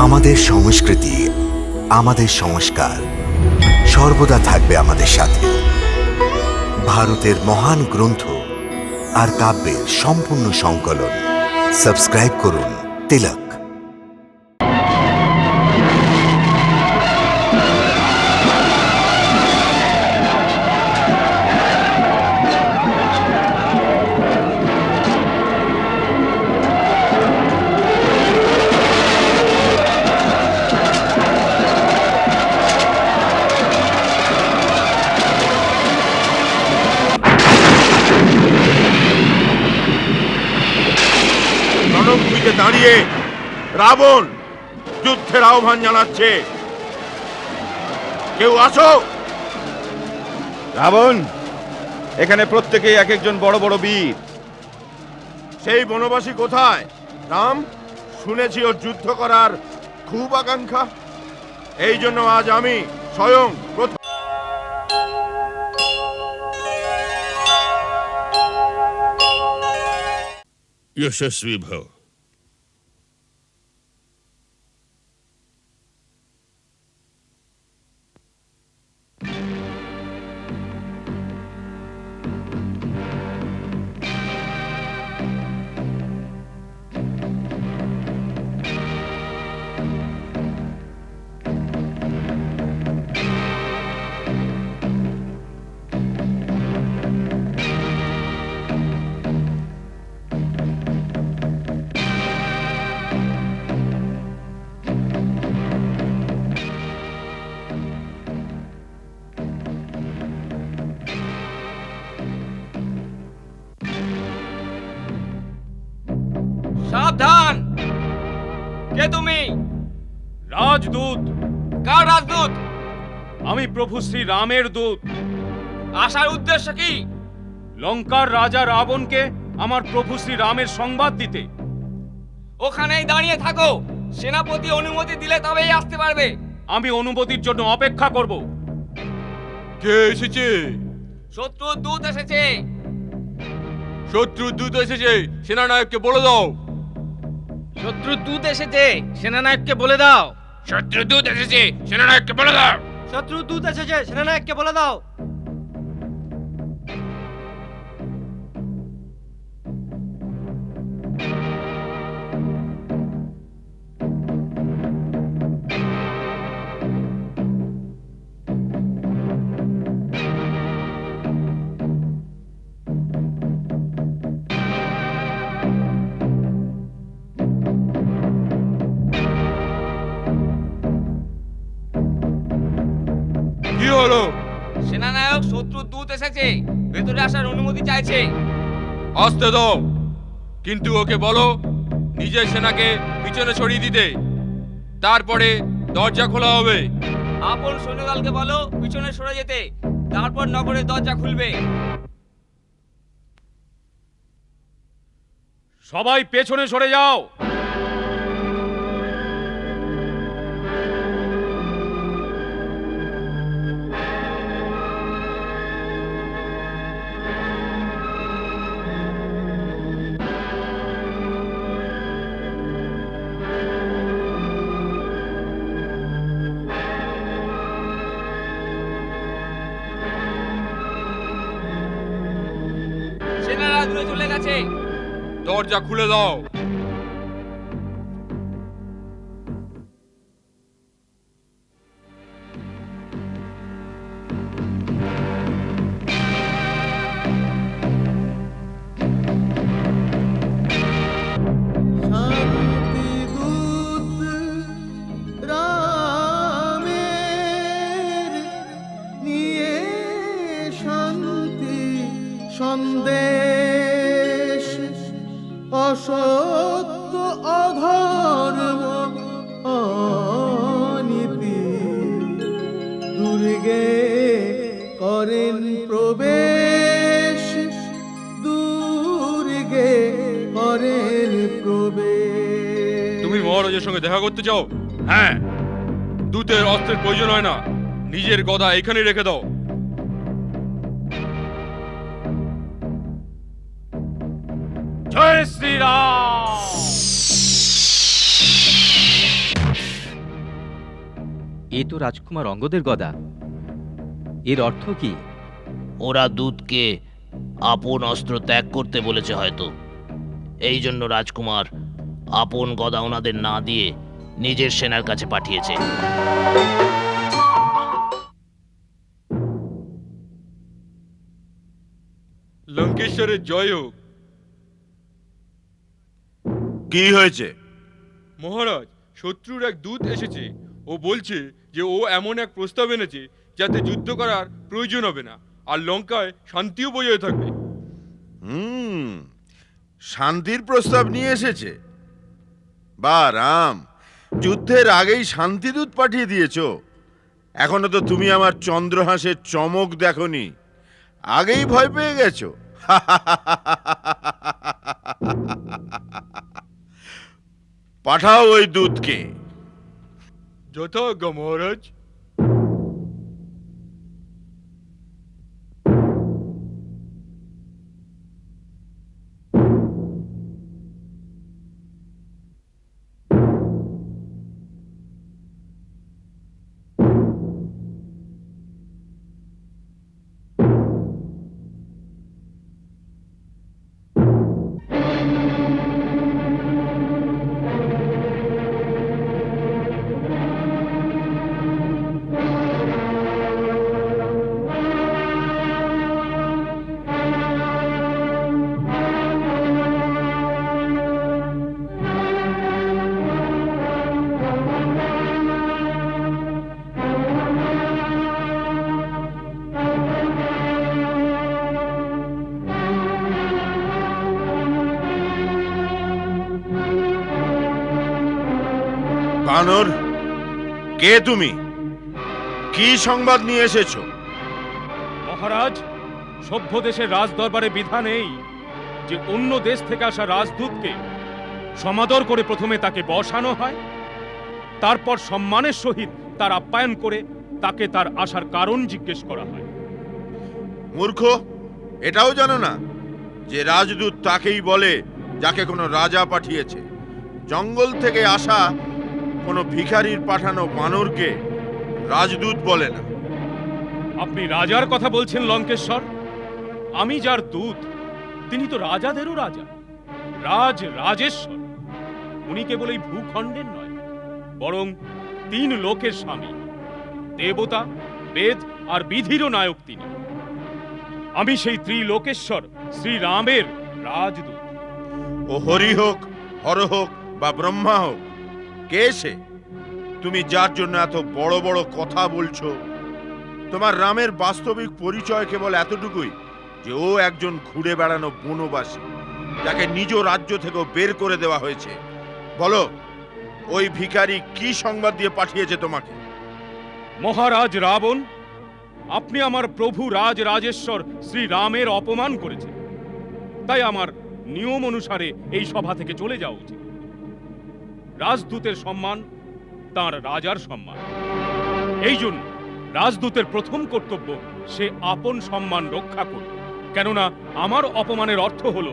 আমাদের সংস্কৃতি, আমাদের সংস্কার সর্বদা থাকবে আমাদের সাথে। ভারতের মহান গ্রন্থ আর কাব্যের সম্পূর্ণ সংকলন। সাবস্ক্রাইব করুন তিলক। রণভূমিতে দাঁড়িয়ে রাবণ যুদ্ধের আহ্বান জানাচ্ছে। কেউ আসো। রাবণ, এখানে প্রত্যেকেই এক একজন বড় বড় বীর। সেই বনবাসী কোথায়? রাম, শুনেছি ওর যুদ্ধ করার খুব আকাঙ্ক্ষা। এই জন্য আজ আমি স্বয়ং প্রথম यशस्वी भव। সাবধান! কে তুমি? রাজদূত। কার রাজদূত? আমি প্রভু শ্রী রামের দূত। আসার উদ্দেশ্য কি? লঙ্কার রাজা রাবণকে আমার প্রভু শ্রী রামের সংবাদ দিতে। ওখানেই দাঁড়িয়ে থাকো, সেনাপতি অনুমতি দিলে তবেই আসতে পারবে। আমি অনুমতির জন্য অপেক্ষা করব। কে এসেছে? শত্রুর দূত এসেছে। শত্রুর দূত এসেছে, সেনানায়ককে বলে দাও। শত্রুর দূত এসেছে, সেনানায়ককে বলে দাও। শত্রুর দূত এসেছে, সেনানায়ককে বলে দাও। শত্রুর দূত এসেছে, সেনানায়ককে বলে দাও। কি হলো? সেনানায়ক শত্রুর দূত এসেছে, ভেতরে আসার অনুমতি চাইছে। আসতে দাও, কিন্তু ওকে বলো নিজের সেনাকে পিছনে সরিয়ে দিতে। তারপরে দরজা খোলা হবে। আপন সৈন্যদলকে বলো পিছনে সরে যেতে, তারপর নগরের দরজা খুলবে। সবাই পেছনে সরে যাও। সেনারা দূরে চলে গেছে। দরজা খুলে দাও। শান্তিদূত রামের নিয়ে শান্তি সন্দেশ, অসত্য অধর্ম অনীতি দুর্গে করেন প্রবেশ, দুর্গে করেন প্রবেশ। তুমি মহারাজের সঙ্গে দেখা করতে চাও? হ্যাঁ, দূতের অস্ত্রের প্রয়োজন হয় না, নিজের গদা এখানে রেখে দাও। জয় শ্রীরাম। এ তো রাজকুমার অঙ্গদের গদা। এর অর্থ কি? ওরা দূতকে আপন অস্ত্র ত্যাগ করতে বলেছে হয়তো। এই জন্য রাজকুমার আপন গদা ওনাদের না দিয়ে নিজের সেনার কাছে পাঠিয়েছে। লঙ্কেশ্বরের জয় হোক। কি হয়েছে? মহারাজ, শত্রুর এক দূত এসেছে। ও বলছে যে ও এমন এক প্রস্তাব এনেছে যাতে যুদ্ধ করার প্রয়োজন হবে না, আর লঙ্কায় শান্তিও বজায় থাকবে। শান্তির প্রস্তাব নিয়ে এসেছে? বা রাম, যুদ্ধের আগেই শান্তিদূত পাঠিয়ে দিয়েছো? এখনো তো তুমি আমার চন্দ্রহাসের চমক দেখনি, আগেই ভয় পেয়ে গেছো। পাঠাও ওই দূতকে। যথাজ্ঞা মহারাজ। বানর, কে তুমি? কি সংবাদ নিয়ে এসেছো? মহারাজ, সভ্য দেশের রাজ দরবারে বিধান এই যে অন্য দেশ থেকে আসা রাজদূতকে সমাদর করে প্রথমে তাকে বসানো হয়, তারপর সম্মানের সহিত তার আপ্যায়ন করে তাকে তার আসার কারণ জিজ্ঞেস করা হয়। মূর্খ, এটাও জানো না যে রাজদূত তাকেই বলে যাকে কোনো রাজা পাঠিয়েছে? জঙ্গল থেকে আসা কোনো ভিখারির পাঠানো বানরকে রাজদূত বলে না। আপনি রাজার কথা বলছেন লঙ্কেশ্বর? আমি যার দূত তিনি তো রাজাদেরও রাজা, রাজেশ্বর। উনি কেবল এই ভূখণ্ডের নয়, বরং 3 লোকের স্বামী, দেবতা, বেদ আর বিধিরও নায়ক তিনি। আমি সেই ত্রিলোকেশ্বর শ্রীরামের রাজদূত। ও হরি হোক, হর হোক বা ব্রহ্মা হোক, কে সে? তুমি যার জন্য এত বড় বড় কথা বলছো? তোমার রামের বাস্তবিক পরিচয় কেবল এতটুকুই যে ও একজন ঘুরে বেড়ানো বনবাসী, যাকে নিজ রাজ্য থেকে বের করে দেওয়া হয়েছে। বলো, ওই ভিখারি কি সংবাদ দিয়ে পাঠিয়েছে তোমাকে? মহারাজ রাবণ, আপনি আমার প্রভু রাজেশ্বর শ্রীরামের অপমান করেছেন, তাই আমার নিয়ম অনুসারে এই সভা থেকে চলে যাওয়া উচিত। রাজদূতের সম্মান তার রাজার সম্মান। এই জন্য রাজদূতের প্রথম কর্তব্য সে আপন সম্মান রক্ষা করবে, কেননা আমার অপমানের অর্থ হলো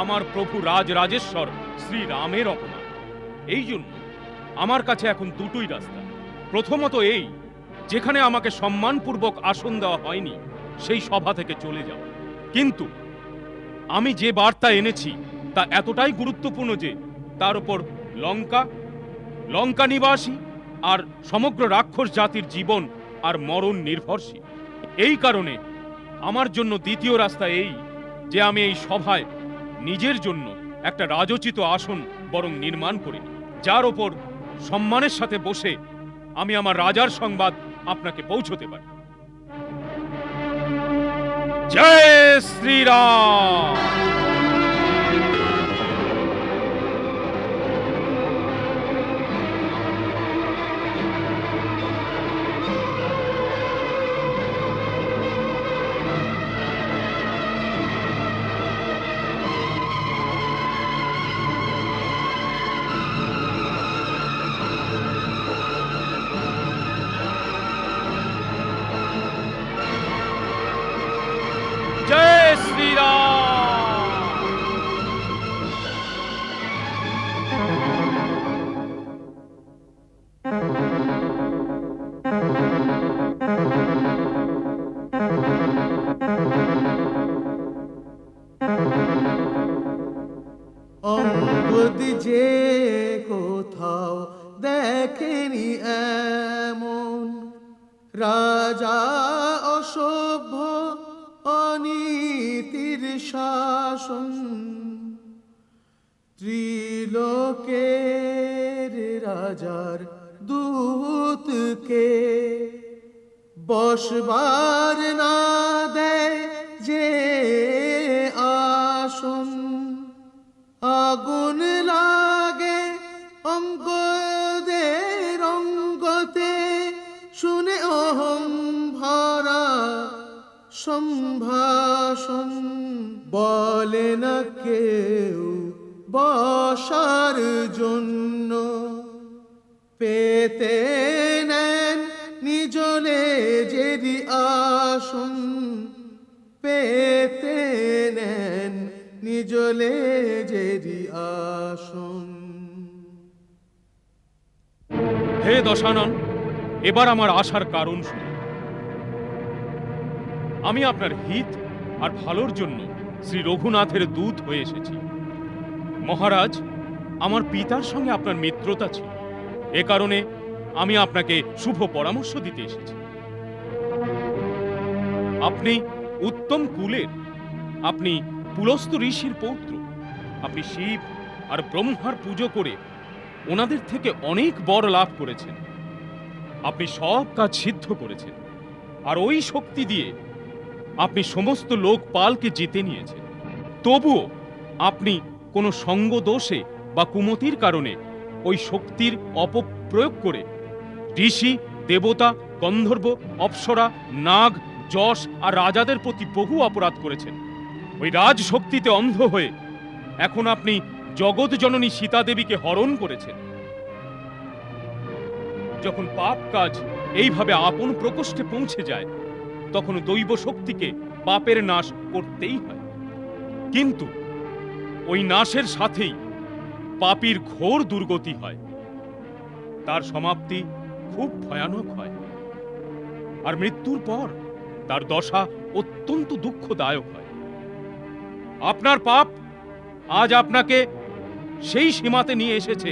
আমার প্রভু রাজেশ্বর শ্রীরামের অপমান। এই জন্য আমার কাছে এখন দুটোই রাস্তা। প্রথমত এই, যেখানে আমাকে সম্মানপূর্বক আসন দেওয়া হয়নি সেই সভা থেকে চলে যাওয়া। কিন্তু আমি যে বার্তা এনেছি তা এতটাই গুরুত্বপূর্ণ যে তার উপর লঙ্কা নিবাসী আর সমগ্র রাক্ষস জাতির জীবন আর মরণ নির্ভরশীল। এই কারণে আমার জন্য দ্বিতীয় রাস্তা এই যে আমি এই সভায় নিজের জন্য একটা রাজোচিত আসন বরং নির্মাণ করিনি, যার ওপর সম্মানের সাথে বসে আমি আমার রাজার সংবাদ আপনাকে পৌঁছতে পারি। জয় শ্রীরাম। জয় শ্রীরাম। যদি যে কোথাও দেখেনি এমন রাজা অসভ্য অনীতির শাসন, ত্রিলোকের রাজার দূতকে বসবার না দেয় যে আসন, আগুন লাগে অঙ্গদের অঙ্গতে, শুনে অহং ভরা সম্ভাষণ, বলে না কেউ বসার জন্য, পেতে নেন নিজলে যেদি আসন, পেতে নেন নিজলে যেদি আসন। হে দশানন, এবার আমার আসার কারণ শুনুন। আমি আপনার হিত আর ভালোর জন্য শ্রী রঘুনাথের দূত হয়ে এসেছি। মহারাজ, আমার পিতার সঙ্গে আপনার মিত্রতা ছিল, এ কারণে আমি আপনাকে শুভ পরামর্শ দিতে এসেছি। আপনি উত্তম কুলের, আপনি পুলস্ত ঋষির পৌত্র, আপনি শিব আর ব্রহ্মার পুজো করে ওনাদের থেকে অনেক বর লাভ করেছেন। আপনি সব কাজ সিদ্ধ করেছেন, আর ওই শক্তি দিয়ে আপনি সমস্ত লোকপালকে জিতে নিয়েছেন। তবুও আপনি কোনো সঙ্গ দোষে বা কুমতির কারণে ওই শক্তির অপপ্রয়োগ করে ঋষি, দেবতা, গন্ধর্ব, অপ্সরা, নাগ, যশ আর রাজাদের প্রতি বহু অপরাধ করেছেন। ওই রাজ শক্তিতে অন্ধ হয়ে এখন আপনি জগৎ জননী সীতা দেবীকে হরণ করেছেন। যখন পাপ কাজ এইভাবে আপন প্রকোষ্ঠে পৌঁছে যায়, তখন দৈব শক্তিকে পাপের নাশ করতেই হয়। কিন্তু ওই নাশের সাথেই পাপীর ঘোর দুর্গতি হয়, তার সমাপ্তি খুব ভয়ানক হয়, আর মৃত্যুর পর তার দশা অত্যন্ত দুঃখদায়ক হয়। আপনার পাপ আজ আপনাকে সেই সীমাতে নিয়ে এসেছে।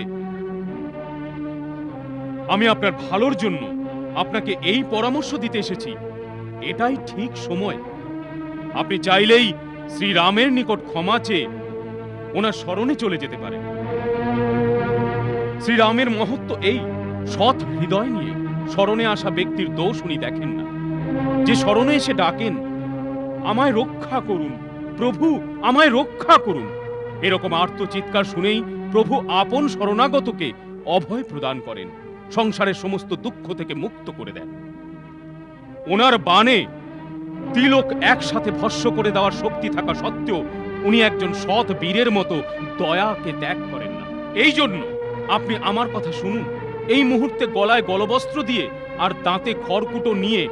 আমি আপনার ভালোর জন্য আপনাকে এই পরামর্শ দিতে এসেছি, এটাই ঠিক সময়। আপনি চাইলেই শ্রীরামের নিকট ক্ষমা চেয়ে ওনার শরণে চলে যেতে পারেন। শ্রীরামের মহত্ব এই, সৎ হৃদয় নিয়ে শরণে আসা ব্যক্তির দোষ উনি দেখেন না। যে শরণে এসে ডাকেন, আমায় রক্ষা করুন প্রভু, আমায় রক্ষা করুন, এরকম আর্তচিৎকার শুনেই প্রভু আপন শরণাগতকে অভয় প্রদান করেন, সংসারের সমস্ত দুঃখ থেকে মুক্ত করে দেন। ওনার বাণে ত্রিলোক একসাথে ভস্ম করে দেওয়ার শক্তি থাকা সত্ত্বেও উনি একজন সৎ বীরের মতো দয়াকে ত্যাগ করেন না। এই জন্য আপনি আমার কথা শুনুন। এই মুহূর্তে গলায় গলবস্ত্র দিয়ে আর দাঁতে খড়কুটো নিয়ে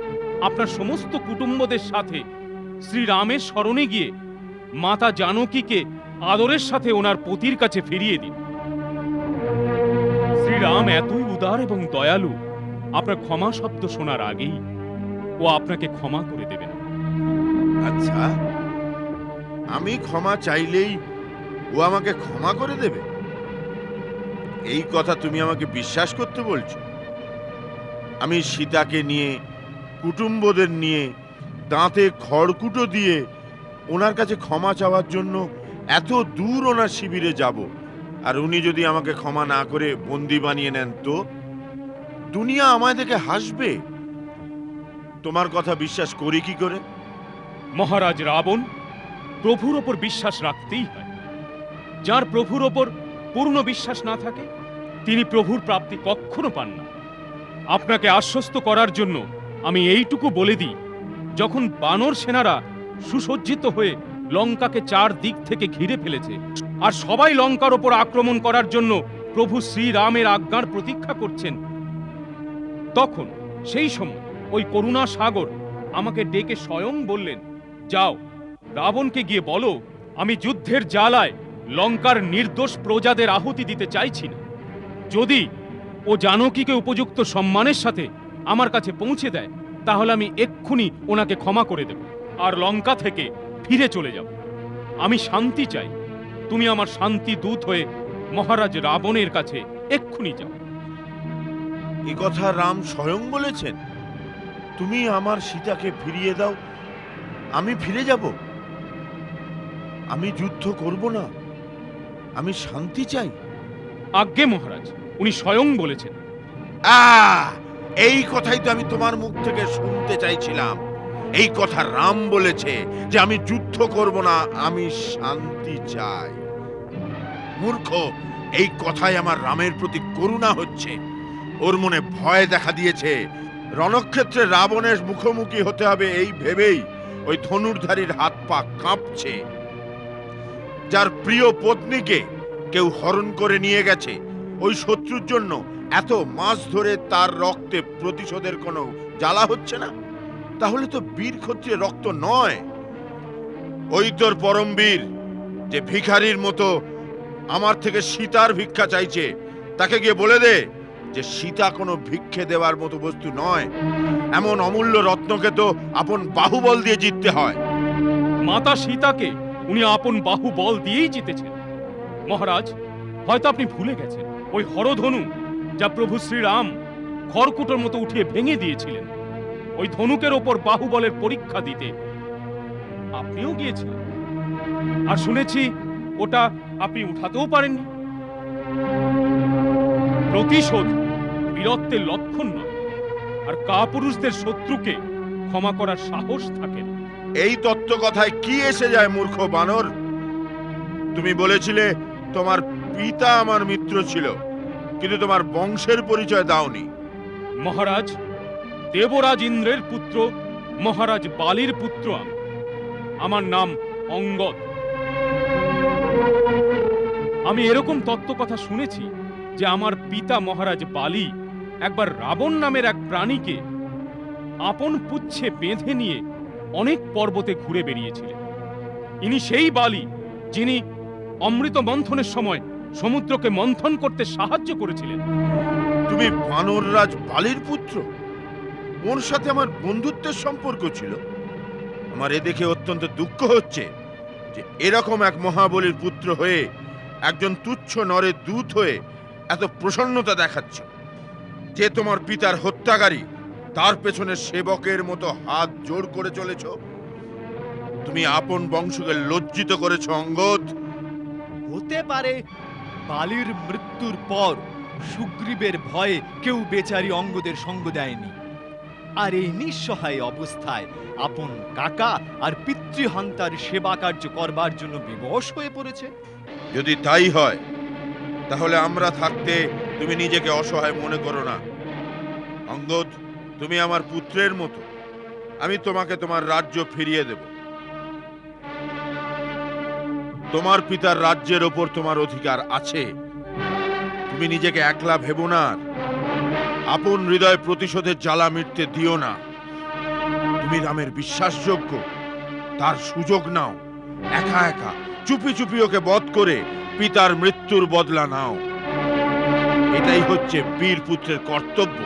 আপনার সমস্ত কুটুম্বদের সাথে শ্রীরামের শরণে গিয়ে মাতা জানকীকে আদরের সাথে ওনার পতির কাছে ফিরিয়ে দিন। শ্রীরাম এতই উদার এবং দয়ালু, আপনার ক্ষমা শব্দ শোনার আগেই ও আপনাকে ক্ষমা করে দেবেন। আচ্ছা, আমি ক্ষমা চাইলেই ও আমাকে ক্ষমা করে দেবে? এই কথা তুমি আমাকে বিশ্বাস করতে বলছো? আমি সীতাকে নিয়ে, কুটুম্বদের নিয়ে, দাঁতে খড়কুটো দিয়ে ওনার কাছে ক্ষমা চাওয়ার জন্য এত দূর ওনার শিবিরে যাব, আর উনি যদি আমাকে ক্ষমা না করে বন্দি বানিয়ে নেন, তো দুনিয়া আমায় দেখে হাসবে। তোমার কথা বিশ্বাস করি কি করে? মহারাজ রাবণ, প্রভুর ওপর বিশ্বাস রাখতেই হয়। যার প্রভুর ওপর পূর্ণ বিশ্বাস না থাকে, তিনি প্রভুর প্রাপ্তি কখনো পান না। আপনাকে আশ্বস্ত করার জন্য আমি এইটুকু বলে দিই, যখন বানর সেনারা সুসজ্জিত হয়ে লঙ্কাকে চার দিক থেকে ঘিরে ফেলেছে আর সবাই লঙ্কার ওপর আক্রমণ করার জন্য প্রভু শ্রীরামের আজ্ঞার প্রতীক্ষা করছেন, তখন সেই সময় ওই করুণা সাগর আমাকে ডেকে স্বয়ং বললেন, যাও, রাবণকে গিয়ে বলো আমি যুদ্ধের জ্বালায় লঙ্কার নির্দোষ প্রজাদের আহুতি দিতে চাইছি না। যদি ও জানকীকে উপযুক্ত সম্মানের সাথে আমার কাছে পৌঁছে দেয়, তাহলে আমি এক্ষুনি ওনাকে ক্ষমা করে দেব আর লঙ্কা থেকে ফিরে চলে যাব। আমি শান্তি চাই, তুমি আমার শান্তি দূত হয়ে মহারাজ রাবণের কাছে এক্ষুনি যাও। এ কথা রাম স্বয়ং বলেছেন? তুমি আমার সীতাকে ফিরিয়ে দাও, আমি ফিরে যাব। আমি যুদ্ধ করব না, আমি শান্তি চাই। আজ্ঞে মহারাজ, উনি স্বয়ং বলেছেন। এই কথাই তো আমি তোমার মুখ থেকে শুনতে চাইছিলাম। এই কথা রাম বলেছে যে আমি যুদ্ধ করব না, আমি শান্তি চাই। মূর্খ, এই কথাই আমার রামের প্রতি করুণা হচ্ছে। ওর মনে ভয় দেখা দিয়েছে। রণক্ষেত্রে রাবণের মুখোমুখি হতে হবে এই ভেবেই ওই ধনুর্ধারীর হাত পা কাঁপছে। যার প্রিয় পত্নীকে কেউ হরণ করে নিয়ে গেছে, ওই শত্রুর জন্য এত মাস ধরে তার রক্তে প্রতিশোধের কোনো জ্বালা হচ্ছে না? তাহলে তো বীর ক্ষত্রিয়ের রক্ত নয়। ওই তোর পরমবীর যে ভিখারির মতো আমার থেকে সীতার ভিক্ষা চাইছে, তাকে গিয়ে বলে দে যে সীতা কোনো ভিক্ষে দেওয়ার মতো বস্তু নয়। এমন অমূল্য রত্নকে তো আপন বাহুবল দিয়ে জিততে হয়। মাতা সীতাকে উনি আপন বাহুবল দিয়েই জিতেছেন। মহারাজ, হয়তো আপনি ভুলে গেছেন ওই হরধনু যা প্রভু শ্রীরাম খড়কুটোর মতো উঠিয়ে ভেঙে দিয়েছিলেন। ওই ধনুকের ওপর বাহুবলের পরীক্ষা দিতে আপনিও গিয়েছিলেন, আর শুনেছি ওটা আপনি উঠাতেও পারেননি। প্রতিশোধ বীরত্বের লক্ষণ নয়, আর কাপুরুষদের শত্রুকে ক্ষমা করার সাহস থাকে না। এই তত্ত্ব কথায় কি এসে যায় মূর্খ বানর? তুমি বলেছিলে তোমার পিতা আমার মিত্র ছিল, কিন্তু তোমার বংশের পরিচয় দাওনি। মহারাজ, দেবরাজ ইন্দ্রের পুত্র মহারাজ বালির পুত্র আমি। আমার নাম অঙ্গদ। আমি এরকম তত্ত্ব কথা শুনেছি যে আমার পিতা মহারাজ বালি একবার রাবণ নামের এক প্রাণীকে আপন পুচ্ছে বেঁধে নিয়ে অনেক পর্বতে ঘুরে বেরিয়েছিলেন। ইনি সেই বালি যিনি অমৃত মন্থনের সময় সমুদ্রকে মন্থন করতে সাহায্য করেছিলেন। তুমি বানররাজ বালির পুত্র? ওর সাথে আমার বন্ধুত্বের সম্পর্ক ছিল। আমার এ দেখে অত্যন্ত দুঃখ হচ্ছে যে এরকম এক মহাবলীর পুত্র হয়ে একজন তুচ্ছ নরের দূত হয়ে এত প্রসন্নতা দেখাচ্ছ। যে তোমার পিতার হত্যাকারী, তার পেছনে সেবকের মতো হাত জোড় করে চলেছ। তুমি আপন বংশকে লজ্জিত করেছ অঙ্গদ। হতে পারে বালির মৃত্যুর পর সুগ্রীবের ভয়ে কেউ বেচারি অঙ্গদের সঙ্গ দেয়নি, আর এই নিঃসহায় অবস্থায় আপন কাকা আর পিতৃহন্তার সেবা কার্য করবার জন্য বিবশ হয়ে পড়েছে। যদি তাই হয়, তাহলে আমরা থাকতে তুমি নিজেকে অসহায় মনে করো না। অঙ্গদ, তুমি আমার পুত্রের মতো। আমি তোমাকে তোমার রাজ্য ফিরিয়ে দেব। তোমার পিতার রাজ্যের ওপর তোমার অধিকার আছে। তুমি নিজেকে একলা ভেবো না। আপন হৃদয় প্রতিশোধের জ্বালা মিটতে দিও না। তুমি রামের বিশ্বাসযোগ্য, তার সুযোগ নাও। একা একা চুপি চুপি ওকে বধ করে পিতার মৃত্যুর বদলা নাও। এটাই হচ্ছে বীর পুত্রের কর্তব্য।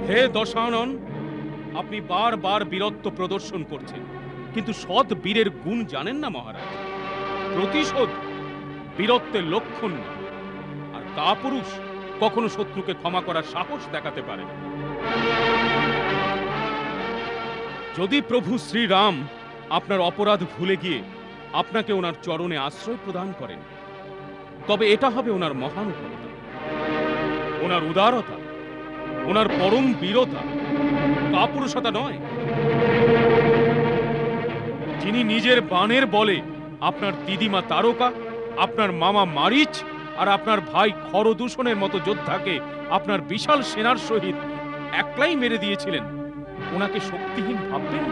হে দশানন, আপনি বারবার বীরত্ব প্রদর্শন করছেন, কিন্তু সৎ বীরের গুণ জানেন না মহারাজ। প্রতিশোধ বীরত্বের লক্ষণ না, আর কাপুরুষ কখনো শত্রুকে ক্ষমা করার সাহস দেখাতে পারে না। যদি প্রভু শ্রীরাম আপনার অপরাধ ভুলে গিয়ে আপনাকে ওনার চরণে আশ্রয় প্রদান করেন, তবে এটা হবে ওনার মহানুভবতা, ওনার উদারতা, ওনার পরম বীরতা, কাপুরুষতা নয়। যিনি নিজের বাণের বলে আপনার দিদিমা তারকা, আপনার মামা মারিচ আর আপনার ভাই খরদূষণের মতো যোদ্ধাকে আপনার বিশাল সেনার সহিত একলাই মেরে দিয়েছিলেন, ওনাকে শক্তিহীন ভাববেন?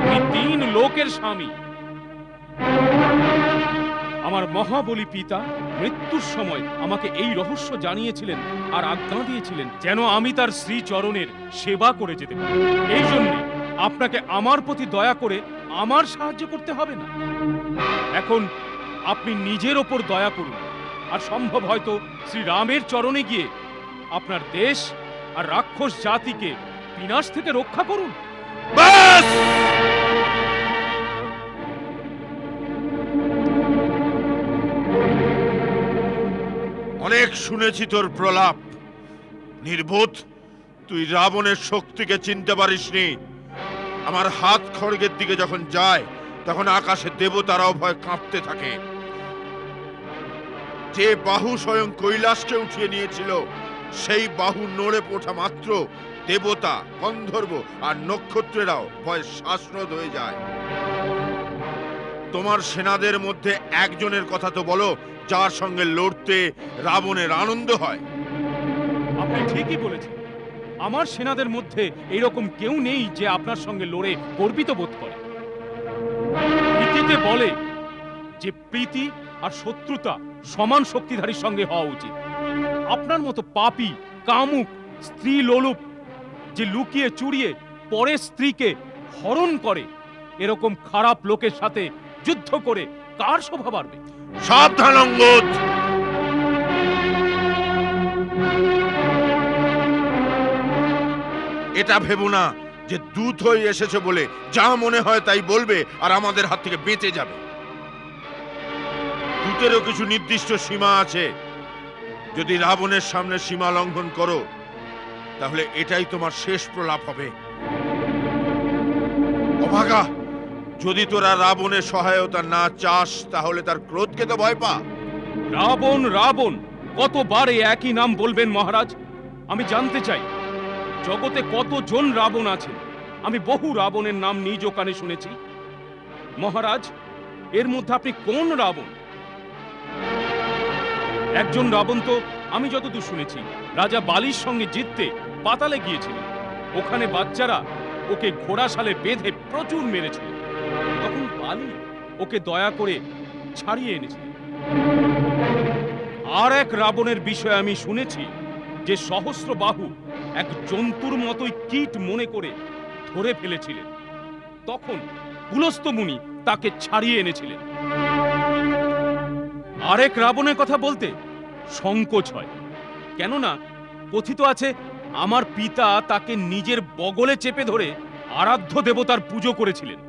উনি 3 লোকের স্বামী। আমার মহাবলী পিতা মৃত্যুর সময় আমাকে এই রহস্য জানিয়েছিলেন আর আজ্ঞা দিয়েছিলেন যেন আমি তার শ্রীচরণের সেবা করে যেতে পারি। এই জন্য আপনাকে আমার প্রতি দয়া করে আমার সাহায্য করতে হবে না। এখন আপনি নিজের ওপর দয়া করুন, আর সম্ভব হয়তো শ্রীরামের চরণে গিয়ে আপনার দেশ আর রাক্ষস জাতিকে বিনাশ থেকে রক্ষা করুন। ব্যাস! অনেক শুনেছি তোর প্রলাপ। নির্বোধ, তুই রাবণের শক্তিকে চিনতে পারিসনি। আমার হাত খড়গের দিকে যখন যায় তখন আকাশে দেবতারাও ভয় কাঁপতে থাকে। যে বাহু স্বয়ং কৈলাসকে উঠিয়ে নিয়েছিল, সেই বাহু নড়ে ওঠা মাত্র দেবতা, গন্ধর্ব আর নক্ষত্রেরাও ভয় শ্বাসরোধ হয়ে যায়। তোমার সেনাদের মধ্যে একজনের কথা তো বলো, যার সঙ্গে লড়তে রাবণের আনন্দ হয়। আপনি ঠিকই বলেছেন, আমার সেনাদের মধ্যে এরকম কেউ নেই যে আপনার সঙ্গে লড়ে গর্বিত বোধ করে। প্রীতিতে বলে যে প্রীতি আর শত্রুতা সমান শক্তিধারীর সঙ্গে হওয়া উচিত। আপনার মতো পাপী, কামুক, স্ত্রী লোলুপ, যে লুকিয়ে চুরিয়ে পরের স্ত্রীকে হরণ করে, এরকম খারাপ লোকের সাথে যুদ্ধ করে কার শোভা বাড়বে? সাবধান অঙ্গদ! এটা ভেবো না যে দূত হয়ে এসেছে বলে যা মনে হয় তাই বলবে আর আমাদের হাত থেকে বেঁচে যাবে। দূতেরও কিছু নির্দিষ্ট সীমা আছে। যদি রাবণের সামনে সীমা লঙ্ঘন করো, তাহলে এটাই তোমার শেষ প্রলাপ হবে। অভাগা, যদি তোরা রাবণের সহায়তা না চাস, তাহলে তার ক্রোধকে তো ভয় পা। রাবণ রাবণ কতবার এই একই নাম বলবেন মহারাজ? আমি জানতে চাই, জগতে কতজন রাবণ আছেন? আমি বহু রাবণের নাম নিজ কানে শুনেছি। মহারাজ, এর মধ্যে আপনি কোন রাবণ? একজন রাবণ তো আমি যতদূর শুনেছি রাজা বালির সঙ্গে জিততে পাতালে গিয়েছিলেন। ওখানে বাচ্চারা ওকে ঘোড়াশালে বেঁধে প্রচুর মেরেছিল। তখন বালি ওকে দয়া করে ছাড়িয়ে এনেছিলেন। আর এক রাবণের বিষয়ে আমি শুনেছি যে সহস্র বাহু এক জন্তুর মতোই কীট মনে করে ধরে ফেলেছিলেন। তখন পুলস্ত্য মুনি তাকে ছাড়িয়ে এনেছিলেন। আরেক রাবণের কথা বলতে সংকোচ হয়, কেননা কথিত আছে আমার পিতা তাকে নিজের বগলে চেপে ধরে আরাধ্য দেবতার পুজো করেছিলেন।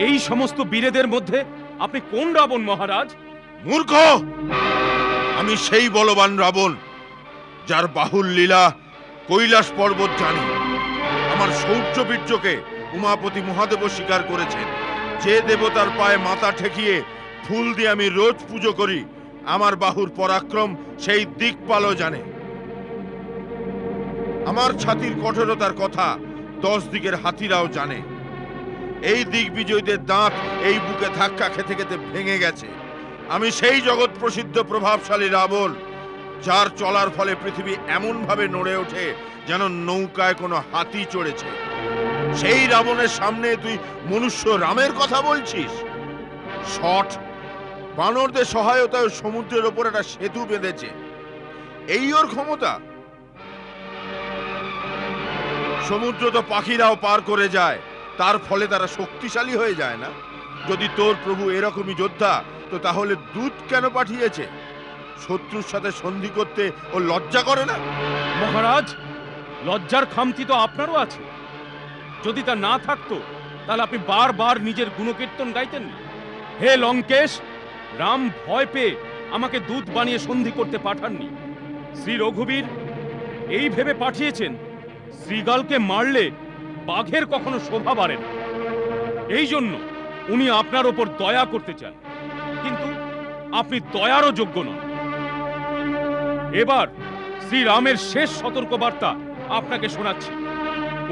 এই সমস্ত বীরেদের মধ্যে আপনি কোন রাবণ মহারাজ? মূর্খ! আমি সেই বলবান রাবণ, যার বাহুর লীলা কৈলাস পর্বত জানি। আমার শৌর্য বীর্যকে উমাপতি মহাদেব স্বীকার করেছেন। যে দেবতার পায়ে মাথা ঠেকিয়ে ফুল দিয়ে আমি রোজ পুজো করি, আমার বাহুর পরাক্রম সেই দিকপালও জানে। আমার ছাতির কঠোরতার কথা 10 দিকের হাতিরাও জানে। এই দিগ্বিজয়ীদের দাঁত এই বুকে ধাক্কা খেতে খেতে ভেঙে গেছে। আমি সেই জগৎ প্রসিদ্ধ প্রভাবশালী রাবণ, যার চলার ফলে পৃথিবী এমন ভাবে নড়ে ওঠে যেন নৌকায় কোনো হাতি চড়েছে। সেই রাবণের সামনে তুই মনুষ্য রামের কথা বলছিস? শট! বানরদের সহায়তায় সমুদ্রের ওপর একটা সেতু বেঁধেছে, এই ওর ক্ষমতা? সমুদ্র তো পাখিরাও পার করে যায়, তার ফলে তারা শক্তিশালী হয়ে যায় না? যদি তোর প্রভু এরকমই যোদ্ধা, তো তাহলে দূত কেন পাঠিয়েছে? শত্রুর সাথে সন্ধি করতে ও লজ্জা করে না? মহারাজ, লজ্জার খামতি তো আপনারও আছে। যদি তা না থাকতো তাহলে আপনি বারবার নিজের গুণকীর্তন গাইতেন না। হে লঙ্কেশ, রাম ভয় পেয়ে আমাকে দূত বানিয়ে সন্ধি করতে পাঠাননি। শ্রী রঘুবীর এই ভেবে পাঠিয়েছেন শ্রীগালকে মারলে বাঘের কখনো শোভা বাড়ে না। এই জন্য উনি আপনার ওপর দয়া করতে চান, কিন্তু আপনি দয়ারও যোগ্য নন। এবার শ্রীরামের শেষ সতর্কবার্তা আপনাকে শোনাচ্ছি।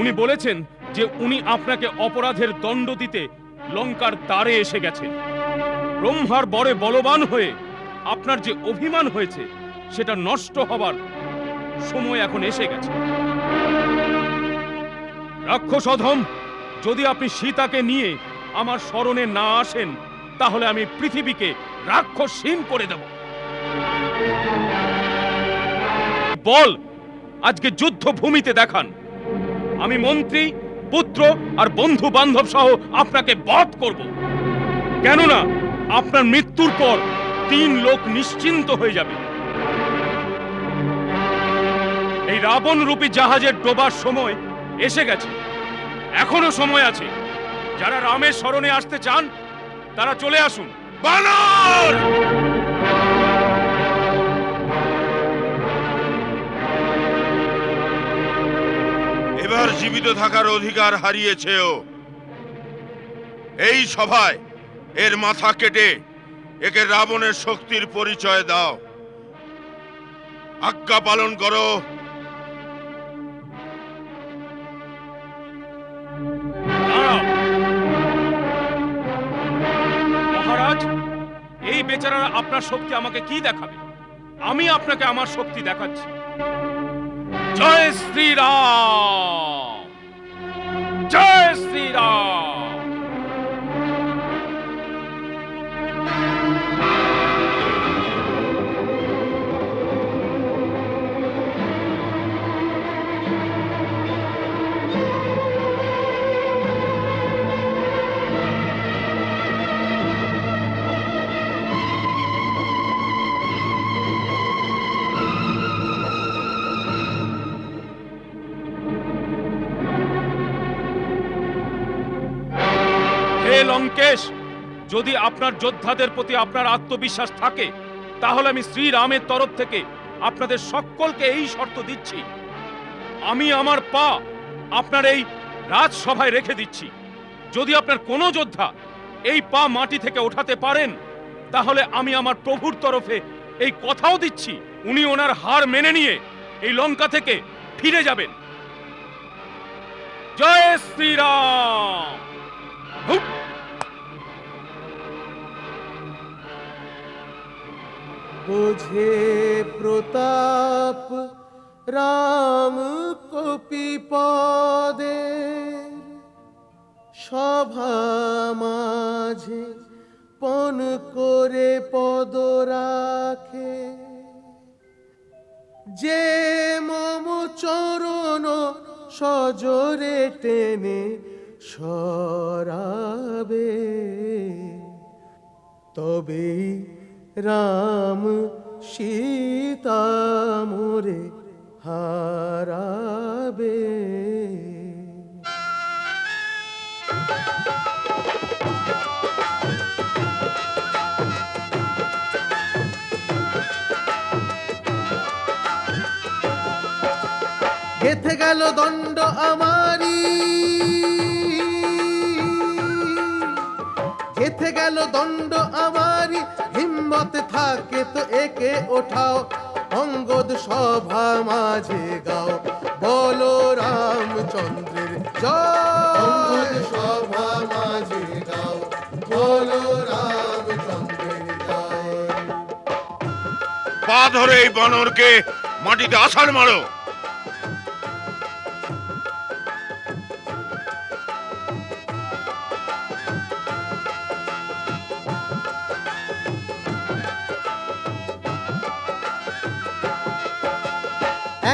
উনি বলেছেন যে উনি আপনাকে অপরাধের দণ্ড দিতে লঙ্কার দ্বারে এসে গেছেন। ব্রহ্মার বরে বলবান হয়ে আপনার যে অভিমান হয়েছে সেটা নষ্ট হবার সময় এখন এসে গেছে। রাক্ষস অধম, যদি আপনি সীতাকে নিয়ে আমার শরণে না আসেন, তাহলে আমি পৃথিবীকে রাক্ষসহীন করে দেব। বল, আজকে যুদ্ধ ভূমিতে দেখান আমি মন্ত্রী, পুত্র আর বন্ধু বান্ধব সহ আপনাকে বধ করব। কেননা আপনার মৃত্যুর পর 3 লোক নিশ্চিন্ত হয়ে যাবে। এই রাবণ রূপী জাহাজের ডোবার সময় এসে গেছে, এখনো সময় আছে। যারা রামের শরণে আসতে চান তারা চলে আসুন। বানর! এবার জীবিত থাকার অধিকার হারিয়েছে ও। এই সভায় এর মাথা কেটে একে রাবণের শক্তির পরিচয় দাও। আজ্ঞা পালন করো। দাঁড়াও। মহারাজ, এই বেচারারা আপনার শক্তি আমাকে কি দেখাবে? আমি আপনাকে আমার শক্তি দেখাচ্ছি। জয় শ্রীরাম! জয় শ্রীরাম! হে লঙ্কেশ, যদি আপনার যোদ্ধাদের প্রতি আপনার আত্মবিশ্বাস থাকে তাহলে আমি শ্রীরামের তরফ থেকে আপনাদের সকলকে এই শর্ত দিচ্ছি। আমি আমার পা আপনার এই রাজসভায় রেখে দিচ্ছি। যদি আপনার কোনো যোদ্ধা এই পা মাটি থেকে ওঠাতে পারেন তাহলে আমি আমার প্রভুর তরফে এই কথাও দিচ্ছি উনি ওনার হার মেনে নিয়ে এই লঙ্কা থেকে ফিরে যাবেন। জয় শ্রীরাম! হুপ! বোঝে প্রতাপ রাম কপিপদে, সভা মাঝে পণ করে পদ রাখে। যে মম চরণ সজরে টেনে সরাবে, তবেই রাম সীতা মোরে হারাবে। গেথে গেল দণ্ড আমারি, গেথে গেল দণ্ড আমারি। হিম্মত থাকে তো একে ওঠাও, অঙ্গদ সভা মাঝে গাও, বলো রামচন্দ্রের জয়। অঙ্গদ সভা মাঝে গাও, বলো রামচন্দ্রের জয়। পা ধরে এই বানরকে মাটিতে আছাড় মারো।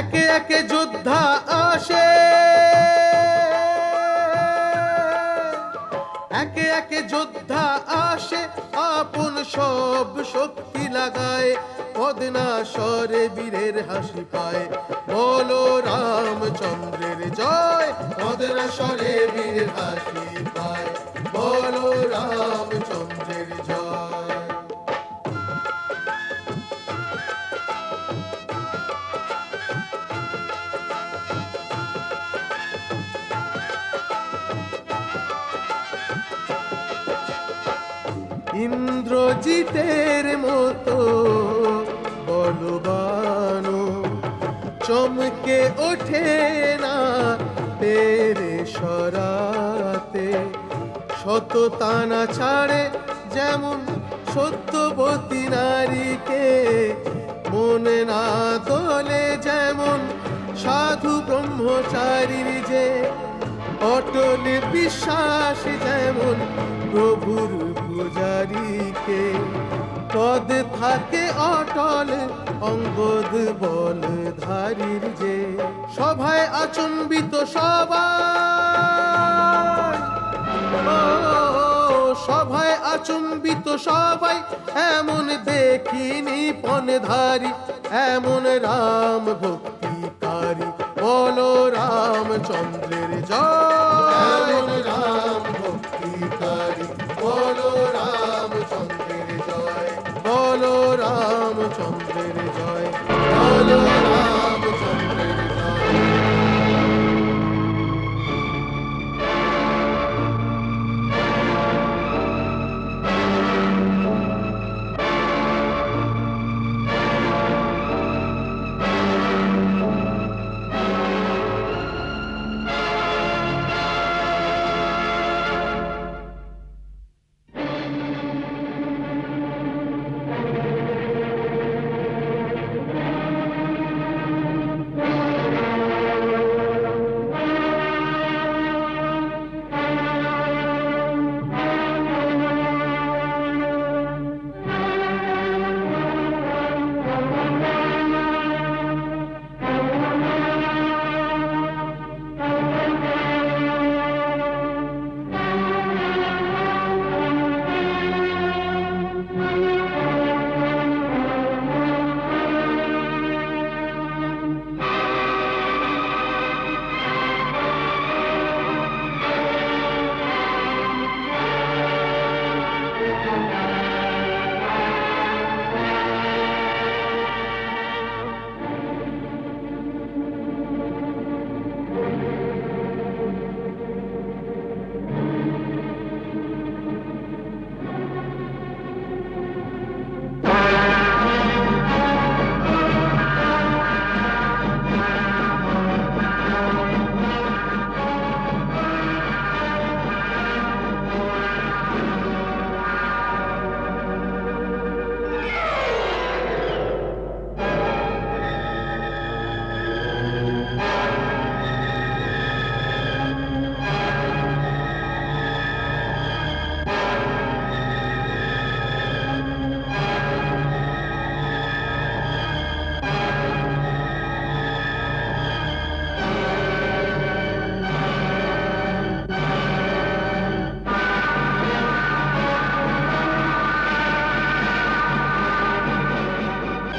একে একে যোদ্ধা আসে, একে একে যোদ্ধা আসে, আপন সব শক্তি লাগায়, পদ্মাসরে বীরের হাসি পায়, বলো রামচন্দ্রের জয়। পদ্মাসরে বীরের হাসি পায়, বলো রামচন্দ্রের জয়। ইন্দ্রজিতের মতো বলবান চমকে ওঠে না তেরে সরাতে। শত তানা ছাড়ে যেমন সত্যবতী নারীকে, মনে না তোলে যেমন সাধু ব্রহ্মচারীর যে, অটল বিশ্বাস যেমন প্রভুর পূজারীকে, পদ থাকে অটল অঙ্গদ বল ধারির যে সভায় আচম্বিত সবাই ও, সভায় আচম্বিত সবাই এমন দেখিনি পণধারী এমন রাম ভক্তিকারী বলো রামচন্দ্রের জয় রাম ভক্তিকারী বলো রামচন্দ্রের জয় বলো রামচন্দ্রের জয় বলো রামচন্দ্রের জয়।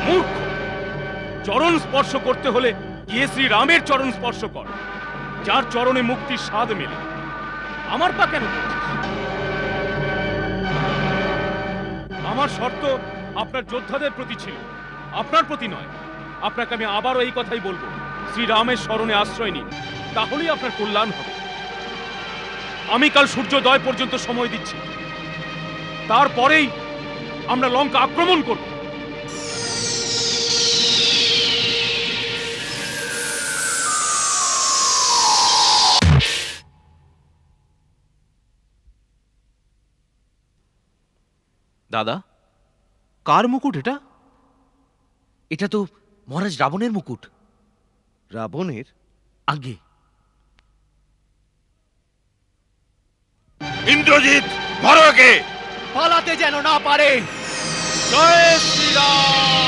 মূর্খ! চরণ স্পর্শ করতে হলে গিয়ে শ্রী রামের চরণ স্পর্শ কর, যার চরণে মুক্তির স্বাদ মেলে। আমার পা কেন করছিস? আমার শর্ত আপনার যোদ্ধাদের প্রতি ছিল, আপনার প্রতি নয়। আপনাকে আমি আবারও এই কথাই বলবো, শ্রী রামের শরণে আশ্রয় নিন, তাহলেই আপনার কল্যাণ হবে। আমি কাল সূর্যোদয় পর্যন্ত সময় দিচ্ছি, তারপরেই আমরা লঙ্কা আক্রমণ করব। দাদা, কার মুকুট এটা? এটা তো মহারাজ রাবণের মুকুট। রাবণের? আগে ইন্দ্রজিৎ, ধরো একে। পালাতে যেন না পারে। জয় শ্রীরাম।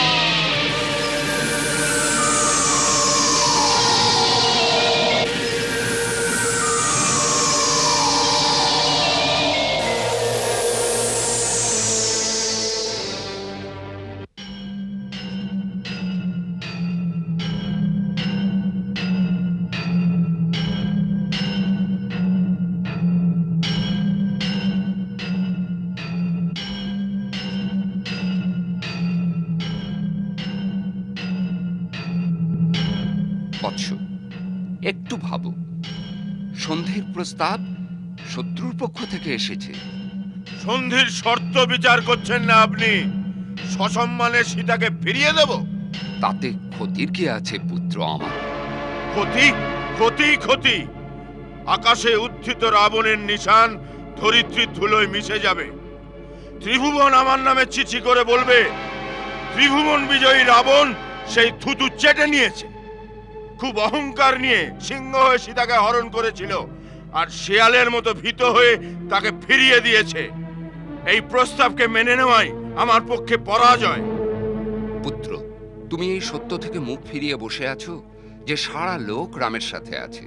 বৎস, একটু ভাবো, সন্ধির প্রস্তাব শত্রুর পক্ষ থেকে এসেছে। সন্ধির শর্ত বিচার করছেন না আপনি? সসম্মানে সীতাকে ফিরিয়ে দেব? তাতে ক্ষতির কি আছে পুত্র আমার? ক্ষতি, ক্ষতি, ক্ষতি। আকাশে উত্থিত রাবণের নিশান ধরিত্রীর ধুলোয় মিশে যাবে। ত্রিভুবন আমার নামে চিঠি করে বলবে, ত্রিভুবন বিজয়ী রাবণ সেই থুতু চেটে নিয়েছে। খুব অহংকার নিয়ে সিংহ হয়ে সীতাকে হরণ করেছিল, আর শেয়ালের মতো ভীত হয়ে তাকে ফিরিয়ে দিয়েছে। এই প্রস্তাবকে মেনে নেওয়াই আমার পক্ষে পরাজয়। পুত্র, তুমি এই সত্য থেকে মুখ ফিরিয়ে বসে আছো যে সারা লোক রামের সাথে আছে।